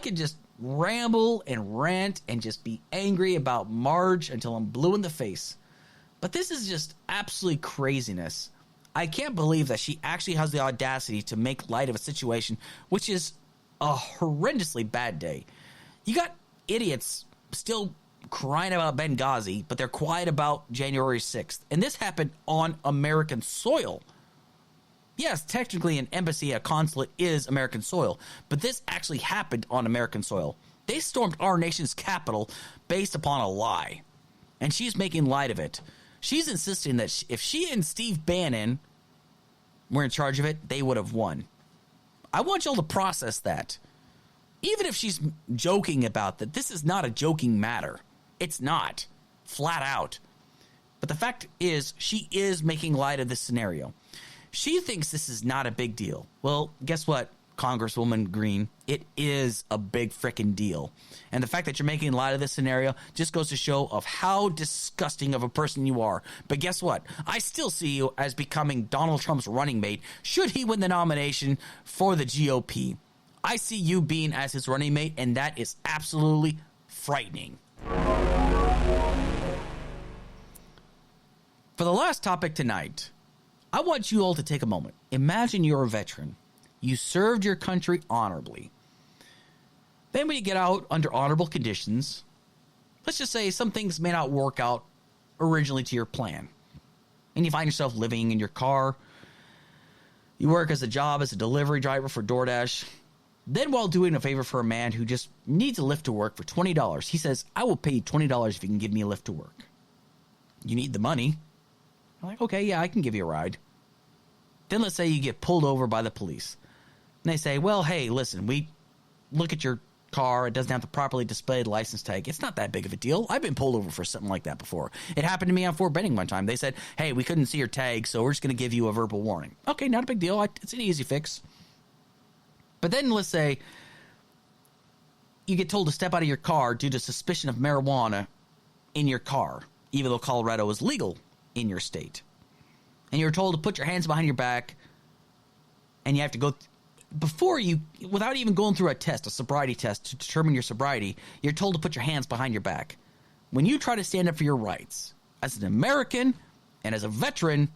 could just ramble and rant and just be angry about Marge until I'm blue in the face. But this is just absolutely craziness. I can't believe that she actually has the audacity to make light of a situation which is a horrendously bad day. You got idiots still crying about Benghazi, but they're quiet about January 6th. And this happened on American soil. Yes, technically an embassy, a consulate is American soil, but this actually happened on American soil. They stormed our nation's capital based upon a lie, and she's making light of it. She's insisting that if she and Steve Bannon were in charge of it, they would have won. I want y'all to process that. Even if she's joking about that, this is not a joking matter. It's not. Flat out. But the fact is, she is making light of this scenario. She thinks this is not a big deal. Well, guess what? Congresswoman Greene, it is a big frickin' deal. And the fact that you're making light of this scenario just goes to show of how disgusting of a person you are. But guess what? I still see you as becoming Donald Trump's running mate should he win the nomination for the GOP. I see you being as his running mate, and that is absolutely frightening. For the last topic tonight, I want you all to take a moment. Imagine you're a veteran. You served your country honorably. Then when you get out under honorable conditions, let's just say some things may not work out originally to your plan. And you find yourself living in your car. You work as a job as a delivery driver for DoorDash. Then while doing a favor for a man who just needs a lift to work for $20, he says, I will pay you $20 if you can give me a lift to work. You need the money. I'm like, okay, yeah, I can give you a ride. Then let's say you get pulled over by the police. And they say, well, hey, listen, we look at your car. It doesn't have the properly displayed license tag. It's not that big of a deal. I've been pulled over for something like that before. It happened to me on Fort Benning one time. They said, hey, we couldn't see your tag, so we're just going to give you a verbal warning. Okay, not a big deal. It's an easy fix. But then let's say you get told to step out of your car due to suspicion of marijuana in your car, even though Colorado is legal in your state. And you're told to put your hands behind your back, and you have to go before you, without even going through a test, a sobriety test to determine your sobriety, you're told to put your hands behind your back. When you try to stand up for your rights, as an American and as a veteran,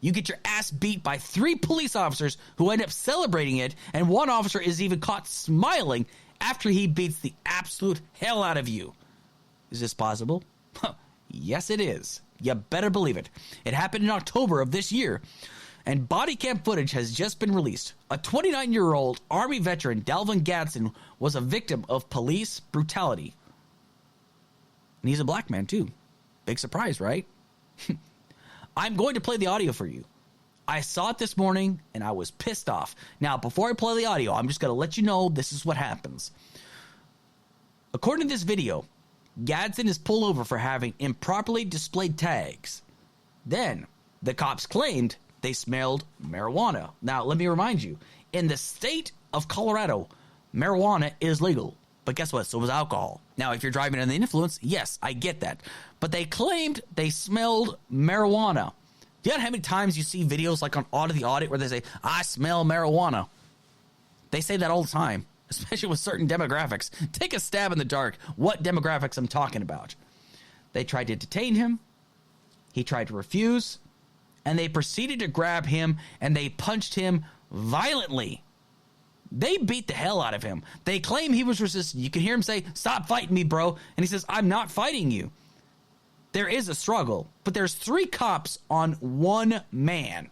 you get your ass beat by 3 police officers who end up celebrating it, and one officer is even caught smiling after he beats the absolute hell out of you. Is this possible? Yes, it is. You better believe it. It happened in October of this year, and body cam footage has just been released. A 29-year-old Army veteran, Dalvin Gadsden, was a victim of police brutality. And he's a black man, too. Big surprise, right? I'm going to play the audio for you. I saw it this morning, and I was pissed off. Now, before I play the audio, I'm just going to let you know this is what happens. According to this video, Gadsden is pulled over for having improperly displayed tags. Then, the cops claimed they smelled marijuana. Now, let me remind you, in the state of Colorado, marijuana is legal. But guess what? So was alcohol. Now, if you're driving under the influence, yes, I get that. But they claimed they smelled marijuana. Do you know how many times you see videos like on Audit the Audit where they say, I smell marijuana? They say that all the time, especially with certain demographics. Take a stab in the dark what demographics I'm talking about. They tried to detain him. He tried to refuse. And they proceeded to grab him, and they punched him violently. They beat the hell out of him. They claim he was resistant. You can hear him say, stop fighting me, bro. And he says, I'm not fighting you. There is a struggle, but there's 3 cops on 1 man.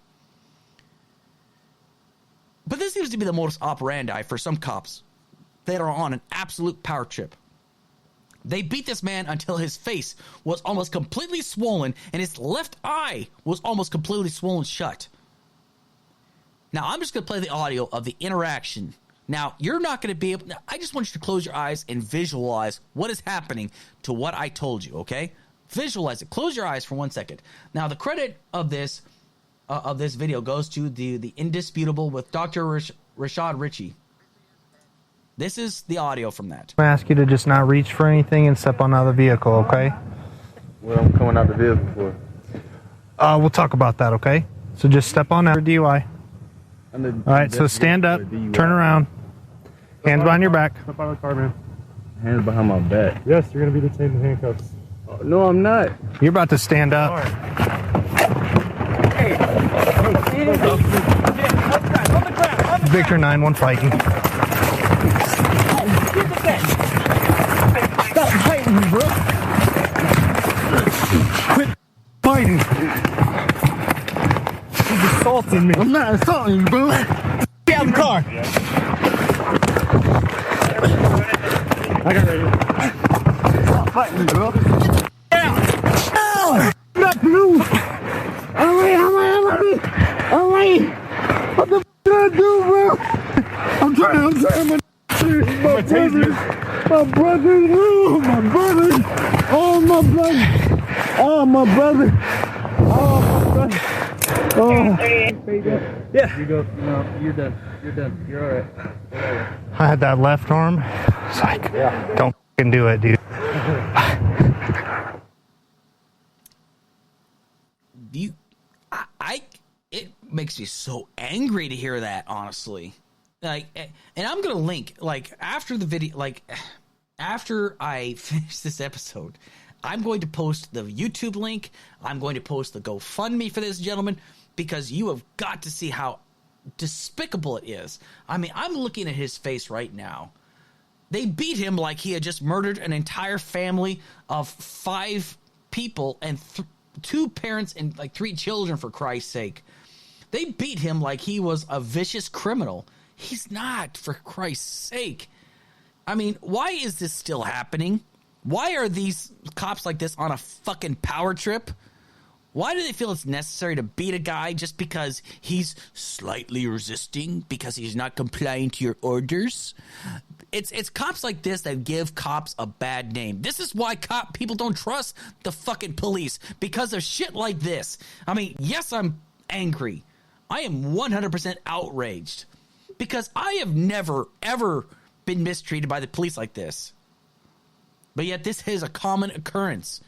But this seems to be the modus operandi for some cops that are on an absolute power trip. They beat this man until his face was almost completely swollen and his left eye was almost completely swollen shut. Now, I'm just going to play the audio of the interaction. Now, you're not going to be able... I just want you to close your eyes and visualize what is happening to what I told you, okay? Visualize it. Close your eyes for 1 second. Now, the credit of this video goes to the Indisputable with Dr. Rashad Ritchie. This is the audio from that. I ask you to just not reach for anything and step on out of the vehicle, okay? What I'm coming out the vehicle for? We'll talk about that, okay? So just step on out for DUI. All right, so stand up, turn around, hands behind your back. Step out of the car, man. Hands behind my back. Yes, you're going to be detained in handcuffs. Oh, no, I'm not. You're about to stand up. All right. Victor 9-1 fighting. Stop fighting me, bro. Quit fighting. He's assaulting me. I'm not assaulting you, bro. Get out of the car. I got ready. Stop fighting me, bro. Get out. Not blue. All right. What the f*** did I do, bro? I'm trying. My brother, no, my brother, oh my brother, oh my brother, oh my brother, oh. Yeah. You go, no, you're done. You're done. You're all right. I had that left arm. It's like, don't fucking do it, dude. It makes me so angry to hear that, honestly. Like, and I'm gonna link, like, after the video, like, after I finish this episode, I'm going to post the YouTube link. I'm going to post the GoFundMe for this gentleman, because you have got to see how despicable it is. I mean, I'm looking at his face right now. They beat him like he had just murdered an entire family of 5 people and 2 parents and like 3 children, for Christ's sake. They beat him like he was a vicious criminal. He's not, for Christ's sake. I mean, why is this still happening? Why are these cops like this on a fucking power trip? Why do they feel it's necessary to beat a guy just because he's slightly resisting, because he's not complying to your orders? It's cops like this that give cops a bad name. This is why people don't trust the fucking police, because of shit like this. I mean, yes, I'm angry. I am 100% outraged, because I have never, ever been mistreated by the police like this. But yet this is a common occurrence.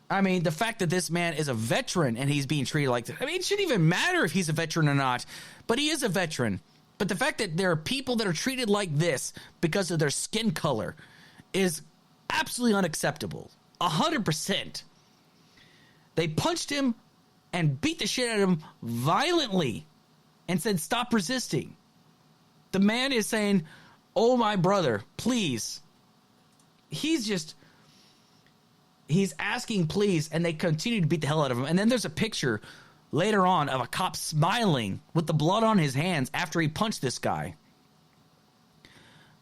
I mean, the fact that this man is a veteran and he's being treated like this. I mean, it shouldn't even matter if he's a veteran or not, but he is a veteran. But the fact that there are people that are treated like this because of their skin color is absolutely unacceptable. 100%. They punched him and beat the shit out of him violently and said, "Stop resisting." The man is saying, "Oh, my brother, please." He's asking please, and they continue to beat the hell out of him. And then there's a picture later on of a cop smiling with the blood on his hands after he punched this guy.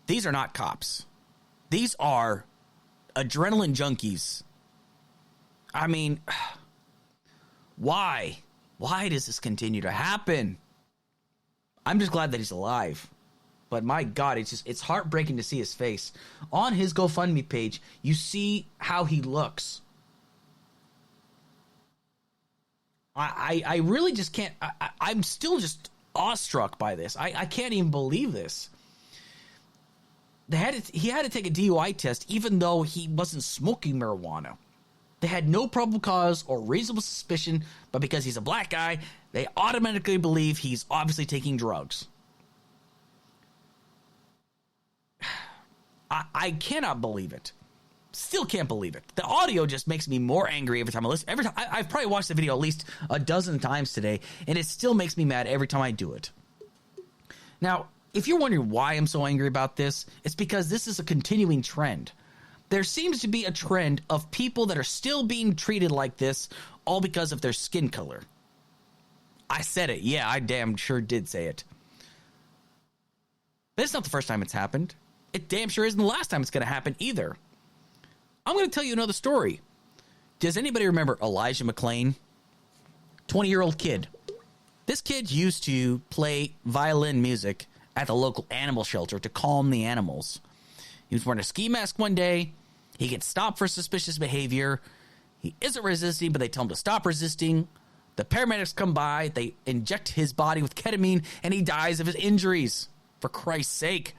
These are not cops. These are adrenaline junkies. I mean, why? Why does this continue to happen? I'm just glad that he's alive. But my God, it's heartbreaking to see his face. On his GoFundMe page, you see how he looks. I really just can't. I'm still just awestruck by this. I can't even believe this. He had to take a DUI test even though he wasn't smoking marijuana. They had no probable cause or reasonable suspicion, but because he's a black guy, they automatically believe he's obviously taking drugs. I cannot believe it. Still can't believe it. The audio just makes me more angry every time I listen. I've probably watched the video at least a dozen times today, and it still makes me mad every time I do it. Now, if you're wondering why I'm so angry about this, it's because this is a continuing trend. There seems to be a trend of people that are still being treated like this, all because of their skin color. I said it. Yeah, I damn sure did say it. But it's not the first time it's happened. It damn sure isn't the last time it's going to happen either. I'm going to tell you another story. Does anybody remember Elijah McClain? 20-year-old kid. This kid used to play violin music at the local animal shelter to calm the animals. He was wearing a ski mask one day. He gets stopped for suspicious behavior. He isn't resisting, but they tell him to stop resisting. The paramedics come by. They inject his body with ketamine, and he dies of his injuries. For Christ's sake.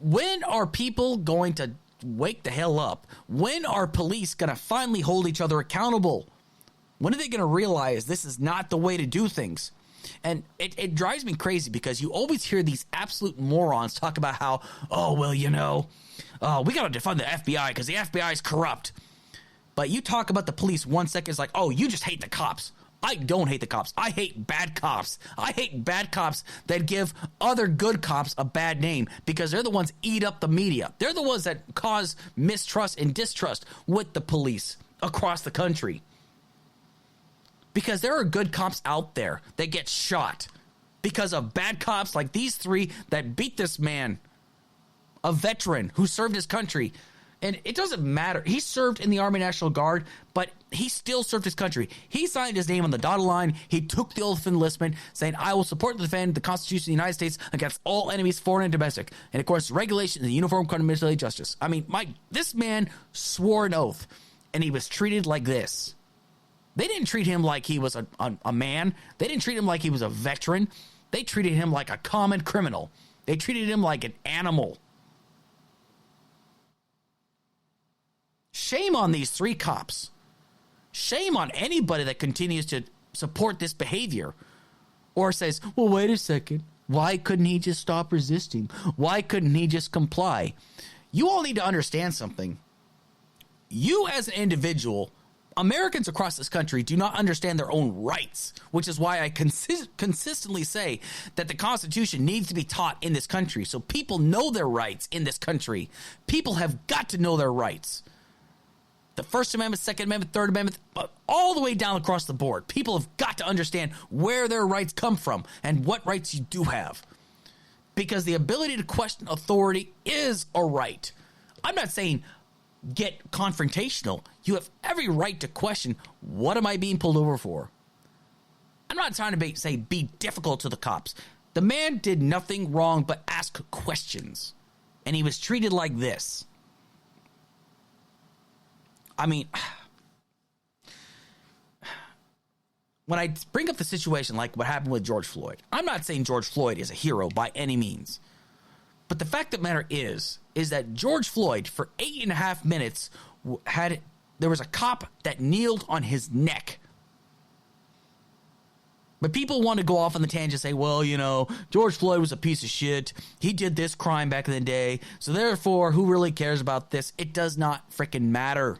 When are people going to wake the hell up? When are police going to finally hold each other accountable? When are they going to realize this is not the way to do things? And it drives me crazy because you always hear these absolute morons talk about how, oh, well, we got to defund the FBI because the FBI is corrupt. But you talk about the police 1 second, it's like, oh, you just hate the cops. I don't hate the cops. I hate bad cops. I hate bad cops that give other good cops a bad name because they're the ones eat up the media. They're the ones that cause mistrust and distrust with the police across the country. Because there are good cops out there that get shot because of bad cops like these 3 that beat this man, a veteran who served his country. And it doesn't matter. He served in the Army National Guard, but he still served his country. He signed his name on the dotted line. He took the oath of enlistment, saying, I will support and defend the Constitution of the United States against all enemies, foreign and domestic. And, of course, regulations and the Uniform Code of Military Justice. I mean, this man swore an oath, and he was treated like this. They didn't treat him like he was a man. They didn't treat him like he was a veteran. They treated him like a common criminal. They treated him like an animal. Shame on these 3 cops. Shame on anybody that continues to support this behavior or says, well, wait a second. Why couldn't he just stop resisting? Why couldn't he just comply? You all need to understand something. You as an individual, Americans across this country do not understand their own rights, which is why I consistently say that the Constitution needs to be taught in this country so people know their rights in this country. People have got to know their rights. The First Amendment, Second Amendment, Third Amendment, all the way down across the board. People have got to understand where their rights come from and what rights you do have. Because the ability to question authority is a right. I'm not saying get confrontational. You have every right to question, what am I being pulled over for? I'm not trying to be difficult to the cops. The man did nothing wrong but ask questions. And he was treated like this. I mean, when I bring up the situation like what happened with George Floyd, I'm not saying George Floyd is a hero by any means. But the fact of the matter is that George Floyd, for 8.5 minutes, there was a cop that kneeled on his neck. But people want to go off on the tangent and say, well, you know, George Floyd was a piece of shit. He did this crime back in the day. So therefore, who really cares about this? It does not freaking matter.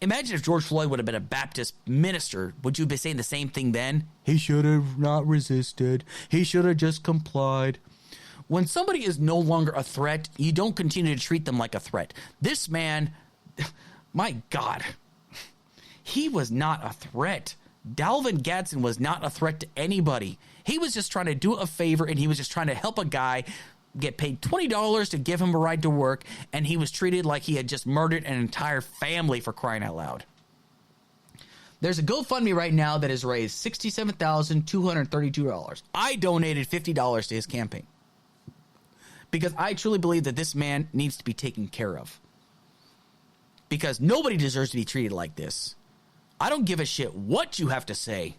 Imagine if George Floyd would have been a Baptist minister. Would you be saying the same thing then? He should have not resisted. He should have just complied. When somebody is no longer a threat, you don't continue to treat them like a threat. This man, my God, he was not a threat. Dalvin Gadsden was not a threat to anybody. He was just trying to do a favor, and he was just trying to help a guy get paid $20 to give him a ride to work, and he was treated like he had just murdered an entire family, for crying out loud. There's a GoFundMe right now that has raised $67,232. I donated $50 to his campaign because I truly believe that this man needs to be taken care of, because nobody deserves to be treated like this. I don't give a shit what you have to say.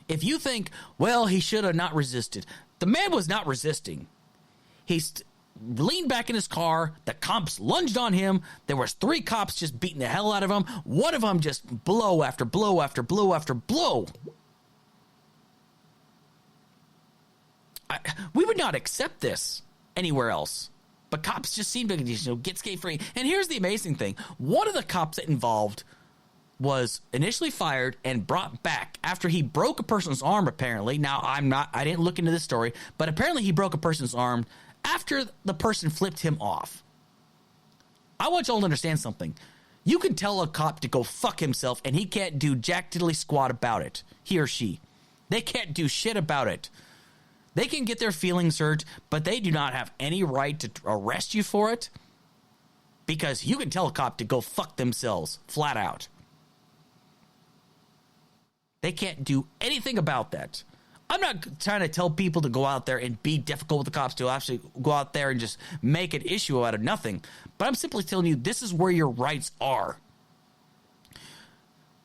If you think, well, he should have not resisted, the man was not resisting. He leaned back in his car. The cops lunged on him. There was 3 cops just beating the hell out of him. One of them just blow after blow after blow after blow. We would not accept this anywhere else. But cops just seem to get skate-free. And here's the amazing thing. One of the cops that involved was initially fired and brought back after he broke a person's arm, apparently. Now, I didn't look into this story, but apparently he broke a person's arm after the person flipped him off. I want y'all to understand something. You can tell a cop to go fuck himself, and he can't do jack diddly squat about it. He or she. They can't do shit about it. They can get their feelings hurt, but they do not have any right to arrest you for it, because you can tell a cop to go fuck themselves, flat out. They can't do anything about that. I'm not trying to tell people to go out there and be difficult with the cops, to actually go out there and just make an issue out of nothing. But I'm simply telling you, this is where your rights are.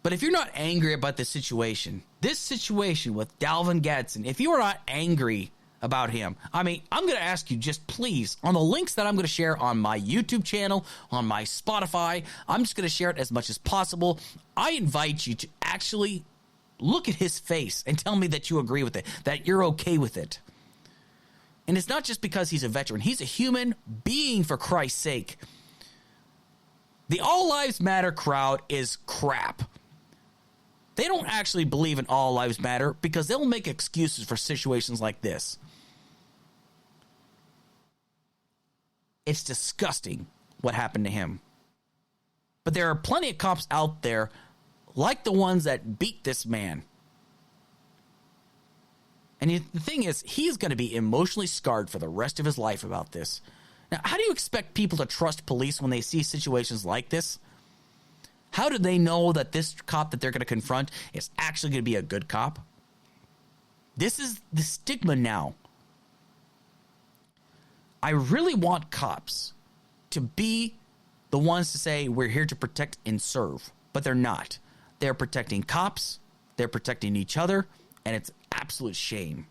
But if you're not angry about this situation with Dalvin Gadsden, if you are not angry about him, I mean, I'm going to ask you, just please, on the links that I'm going to share on my YouTube channel, on my Spotify, I'm just going to share it as much as possible. I invite you to actually look at his face and tell me that you agree with it, that you're okay with it. And it's not just because he's a veteran. He's a human being, for Christ's sake. The All Lives Matter crowd is crap. They don't actually believe in All Lives Matter because they'll make excuses for situations like this. It's disgusting what happened to him. But there are plenty of cops out there like the ones that beat this man. And the thing is, he's going to be emotionally scarred for the rest of his life about this. Now, how do you expect people to trust police when they see situations like this? How do they know that this cop that they're going to confront is actually going to be a good cop? This is the stigma now. I really want cops to be the ones to say we're here to protect and serve, but they're not. They're protecting cops, they're protecting each other, and it's absolute shame.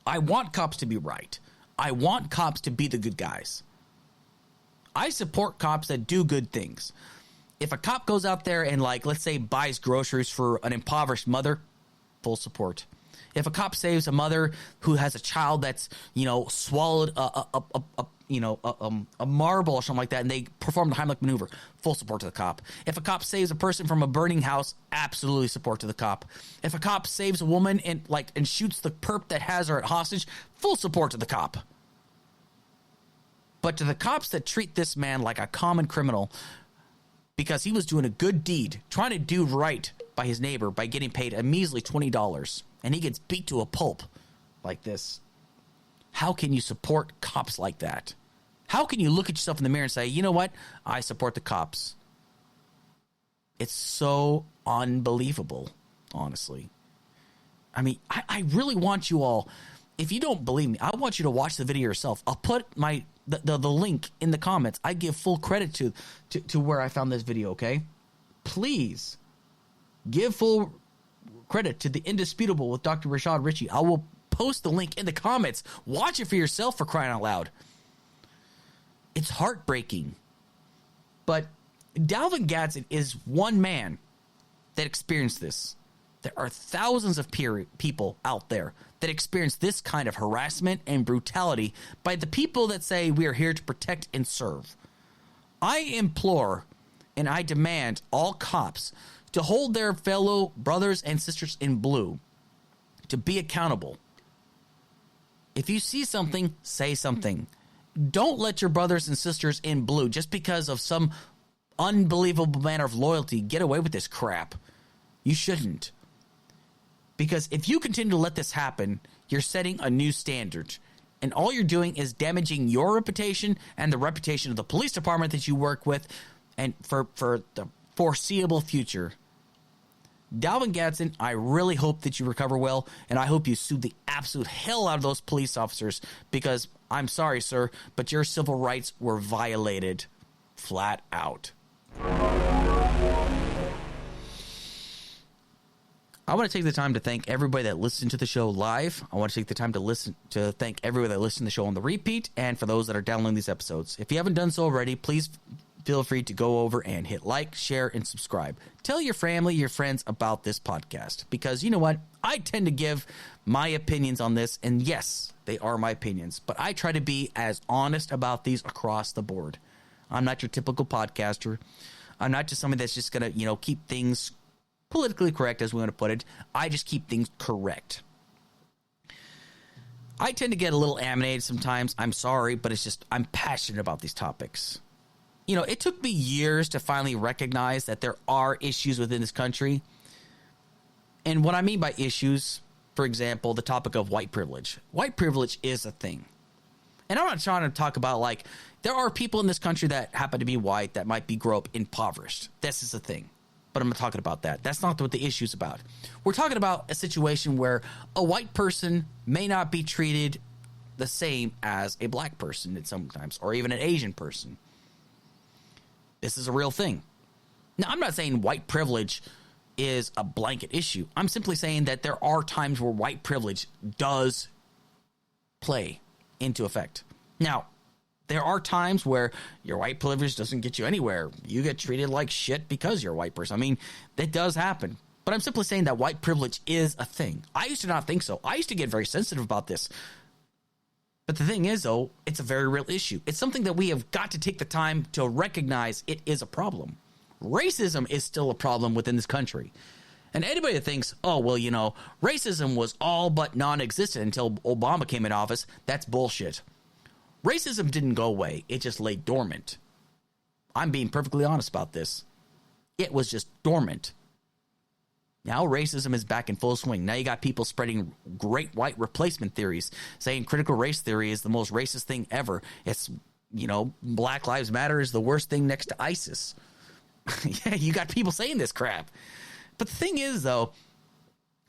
I want cops to be right. I want cops to be the good guys. I support cops that do good things. If a cop goes out there and, like, let's say buys groceries for an impoverished mother, full support. If a cop saves a mother who has a child that's, swallowed a marble or something like that, and they perform the Heimlich maneuver, full support to the cop. If a cop saves a person from a burning house, absolutely support to the cop. If a cop saves a woman and shoots the perp that has her at hostage, full support to the cop. But to the cops that treat this man like a common criminal because he was doing a good deed, trying to do right by his neighbor by getting paid a measly $20, and he gets beat to a pulp like this. How can you support cops like that? How can you look at yourself in the mirror and say, you know what? I support the cops. It's so unbelievable, honestly. I mean, I really want you all, if you don't believe me, I want you to watch the video yourself. I'll put the link in the comments. I give full credit to where I found this video, okay? Please give full credit to the Indisputable with Dr. Rashad Ritchie. I will post the link in the comments. Watch it for yourself, for crying out loud. It's heartbreaking. But Dalvin Gadsden is one man that experienced this. There are thousands of people out there that experience this kind of harassment and brutality by the people that say we are here to protect and serve. I implore and I demand all cops to hold their fellow brothers and sisters in blue to be accountable. If you see something, say something. Don't let your brothers and sisters in blue, just because of some unbelievable manner of loyalty, get away with this crap. You shouldn't. Because if you continue to let this happen, you're setting a new standard. And all you're doing is damaging your reputation and the reputation of the police department that you work with, and for the foreseeable future. Dalvin Gadsden, I really hope that you recover well, and I hope you sue the absolute hell out of those police officers, because I'm sorry, sir, but your civil rights were violated flat out. I want to take the time to thank everybody that listened to the show live. I want to take the time to thank everybody that listened to the show on the repeat, and for those that are downloading these episodes. If you haven't done so already, please feel free to go over and hit like, share, and subscribe. Tell your family, your friends about this podcast, because you know what? I tend to give my opinions on this, and yes, they are my opinions, but I try to be as honest about these across the board. I'm not your typical podcaster. I'm not just somebody that's just going to, keep things politically correct, as we want to put it. I just keep things correct. I tend to get a little animated sometimes. I'm sorry, but it's just I'm passionate about these topics. It took me years to finally recognize that there are issues within this country. And what I mean by issues, for example, the topic of white privilege. White privilege is a thing. And I'm not trying to talk about, there are people in this country that happen to be white that might grow up impoverished. This is a thing. But I'm not talking about that. That's not what the issue's about. We're talking about a situation where a white person may not be treated the same as a black person sometimes, or even an Asian person. This is a real thing. Now, I'm not saying white privilege is a blanket issue. I'm simply saying that there are times where white privilege does play into effect. Now, there are times where your white privilege doesn't get you anywhere. You get treated like shit because you're a white person. I mean, that does happen. But I'm simply saying that white privilege is a thing. I used to not think so. I used to get very sensitive about this. But the thing is, though, it's a very real issue. It's something that we have got to take the time to recognize it is a problem. Racism is still a problem within this country. And anybody that thinks, racism was all but non-existent until Obama came in office, that's bullshit. Racism didn't go away. It just lay dormant. I'm being perfectly honest about this. It was just dormant. Now racism is back in full swing. Now you got people spreading great white replacement theories, saying critical race theory is the most racist thing ever. It's, Black Lives Matter is the worst thing next to ISIS. Yeah, you got people saying this crap. But the thing is, though,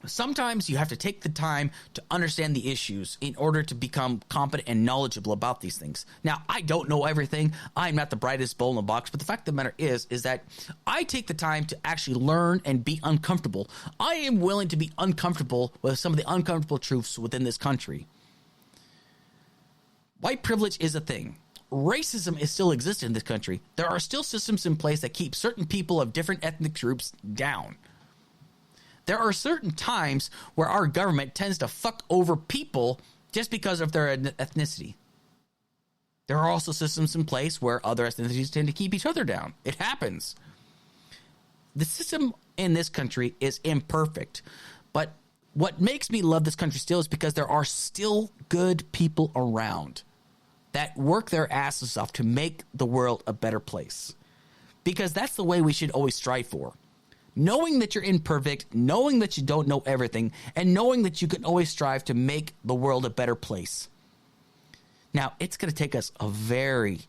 Sometimes you have to take the time to understand the issues in order to become competent and knowledgeable about these things. Now, I don't know everything. I'm not the brightest bull in the box, but the fact of the matter is that I take the time to actually learn and be uncomfortable. I am willing to be uncomfortable with some of the uncomfortable truths within this country. White privilege is a thing. Racism is still existing in this country. There are still systems in place that keep certain people of different ethnic groups down. There are certain times where our government tends to fuck over people just because of their ethnicity. There are also systems in place where other ethnicities tend to keep each other down. It happens. The system in this country is imperfect, but what makes me love this country still is because there are still good people around that work their asses off to make the world a better place. Because that's the way we should always strive for. Knowing that you're imperfect, knowing that you don't know everything, and knowing that you can always strive to make the world a better place. Now, it's going to take us a very,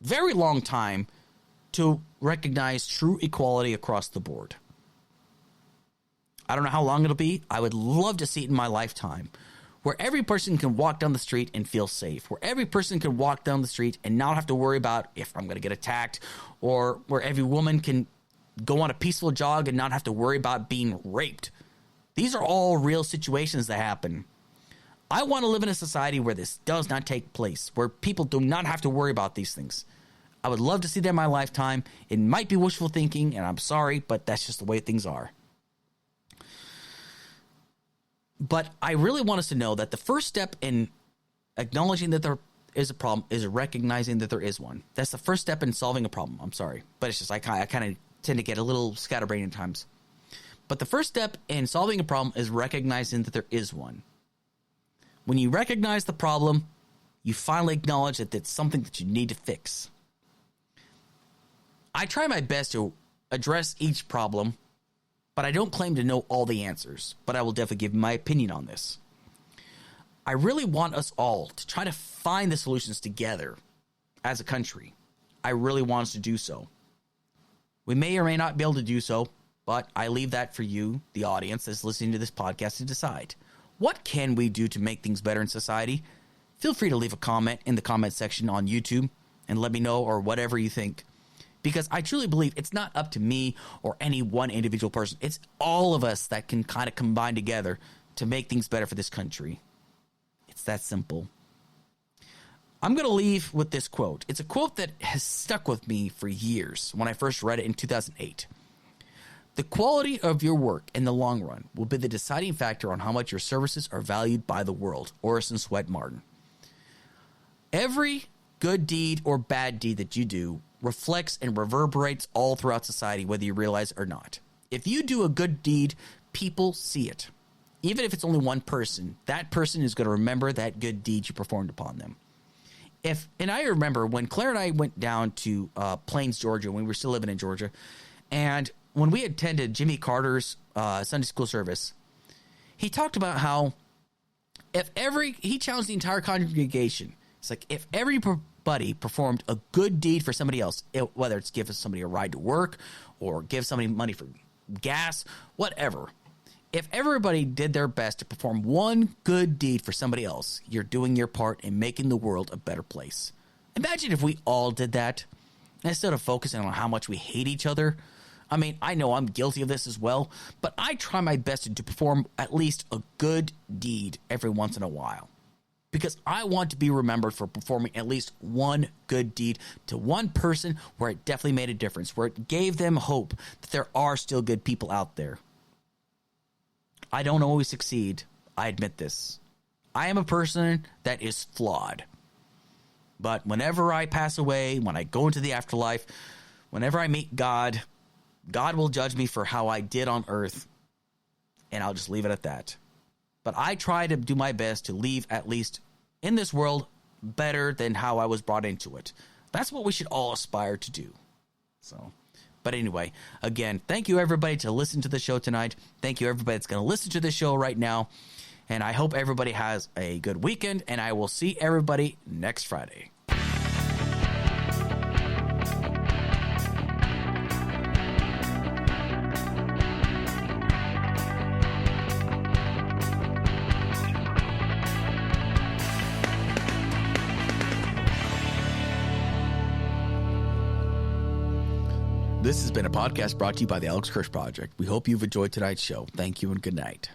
very long time to recognize true equality across the board. I don't know how long it'll be. I would love to see it in my lifetime, where every person can walk down the street and feel safe, where every person can walk down the street and not have to worry about if I'm going to get attacked, or where every woman can go on a peaceful jog and not have to worry about being raped. These are all real situations that happen. I want to live in a society where this does not take place, where people do not have to worry about these things. I would love to see that in my lifetime. It might be wishful thinking, and I'm sorry, but that's just the way things are. But I really want us to know that the first step in acknowledging that there is a problem is recognizing that there is one. That's the first step in solving a problem. I'm sorry, but it's just I kind of tend to get a little scatterbrained at times. But the first step in solving a problem is recognizing that there is one. When you recognize the problem, you finally acknowledge that it's something that you need to fix. I try my best to address each problem, but I don't claim to know all the answers, but I will definitely give my opinion on this. I really want us all to try to find the solutions together as a country. I really want us to do so. We may or may not be able to do so, but I leave that for you, the audience that's listening to this podcast, to decide. What can we do to make things better in society? Feel free to leave a comment in the comment section on YouTube and let me know, or whatever you think. Because I truly believe it's not up to me or any one individual person. It's all of us that can kind of combine together to make things better for this country. It's that simple. I'm going to leave with this quote. It's a quote that has stuck with me for years when I first read it in 2008. The quality of your work in the long run will be the deciding factor on how much your services are valued by the world. Orison Swett Martin. Every good deed or bad deed that you do reflects and reverberates all throughout society, whether you realize it or not. If you do a good deed, people see it. Even if it's only one person, that person is going to remember that good deed you performed upon them. And I remember when Claire and I went down to Plains, Georgia, when we were still living in Georgia, and when we attended Jimmy Carter's Sunday school service, he talked about how he challenged the entire congregation. It's like, if everybody performed a good deed for somebody else, whether it's give somebody a ride to work or give somebody money for gas, whatever. If everybody did their best to perform one good deed for somebody else, you're doing your part in making the world a better place. Imagine if we all did that, instead of focusing on how much we hate each other. I mean, I know I'm guilty of this as well, but I try my best to perform at least a good deed every once in a while. Because I want to be remembered for performing at least one good deed to one person where it definitely made a difference, where it gave them hope that there are still good people out there. I don't always succeed. I admit this. I am a person that is flawed. But whenever I pass away, when I go into the afterlife, whenever I meet God, God will judge me for how I did on earth, and I'll just leave it at that. But I try to do my best to leave, at least in this world, better than how I was brought into it. That's what we should all aspire to do. But anyway, again, thank you everybody to listen to the show tonight. Thank you everybody that's going to listen to the show right now. And I hope everybody has a good weekend, and I will see everybody next Friday. This has been a podcast brought to you by the Alex Kirsch Project. We hope you've enjoyed tonight's show. Thank you and good night.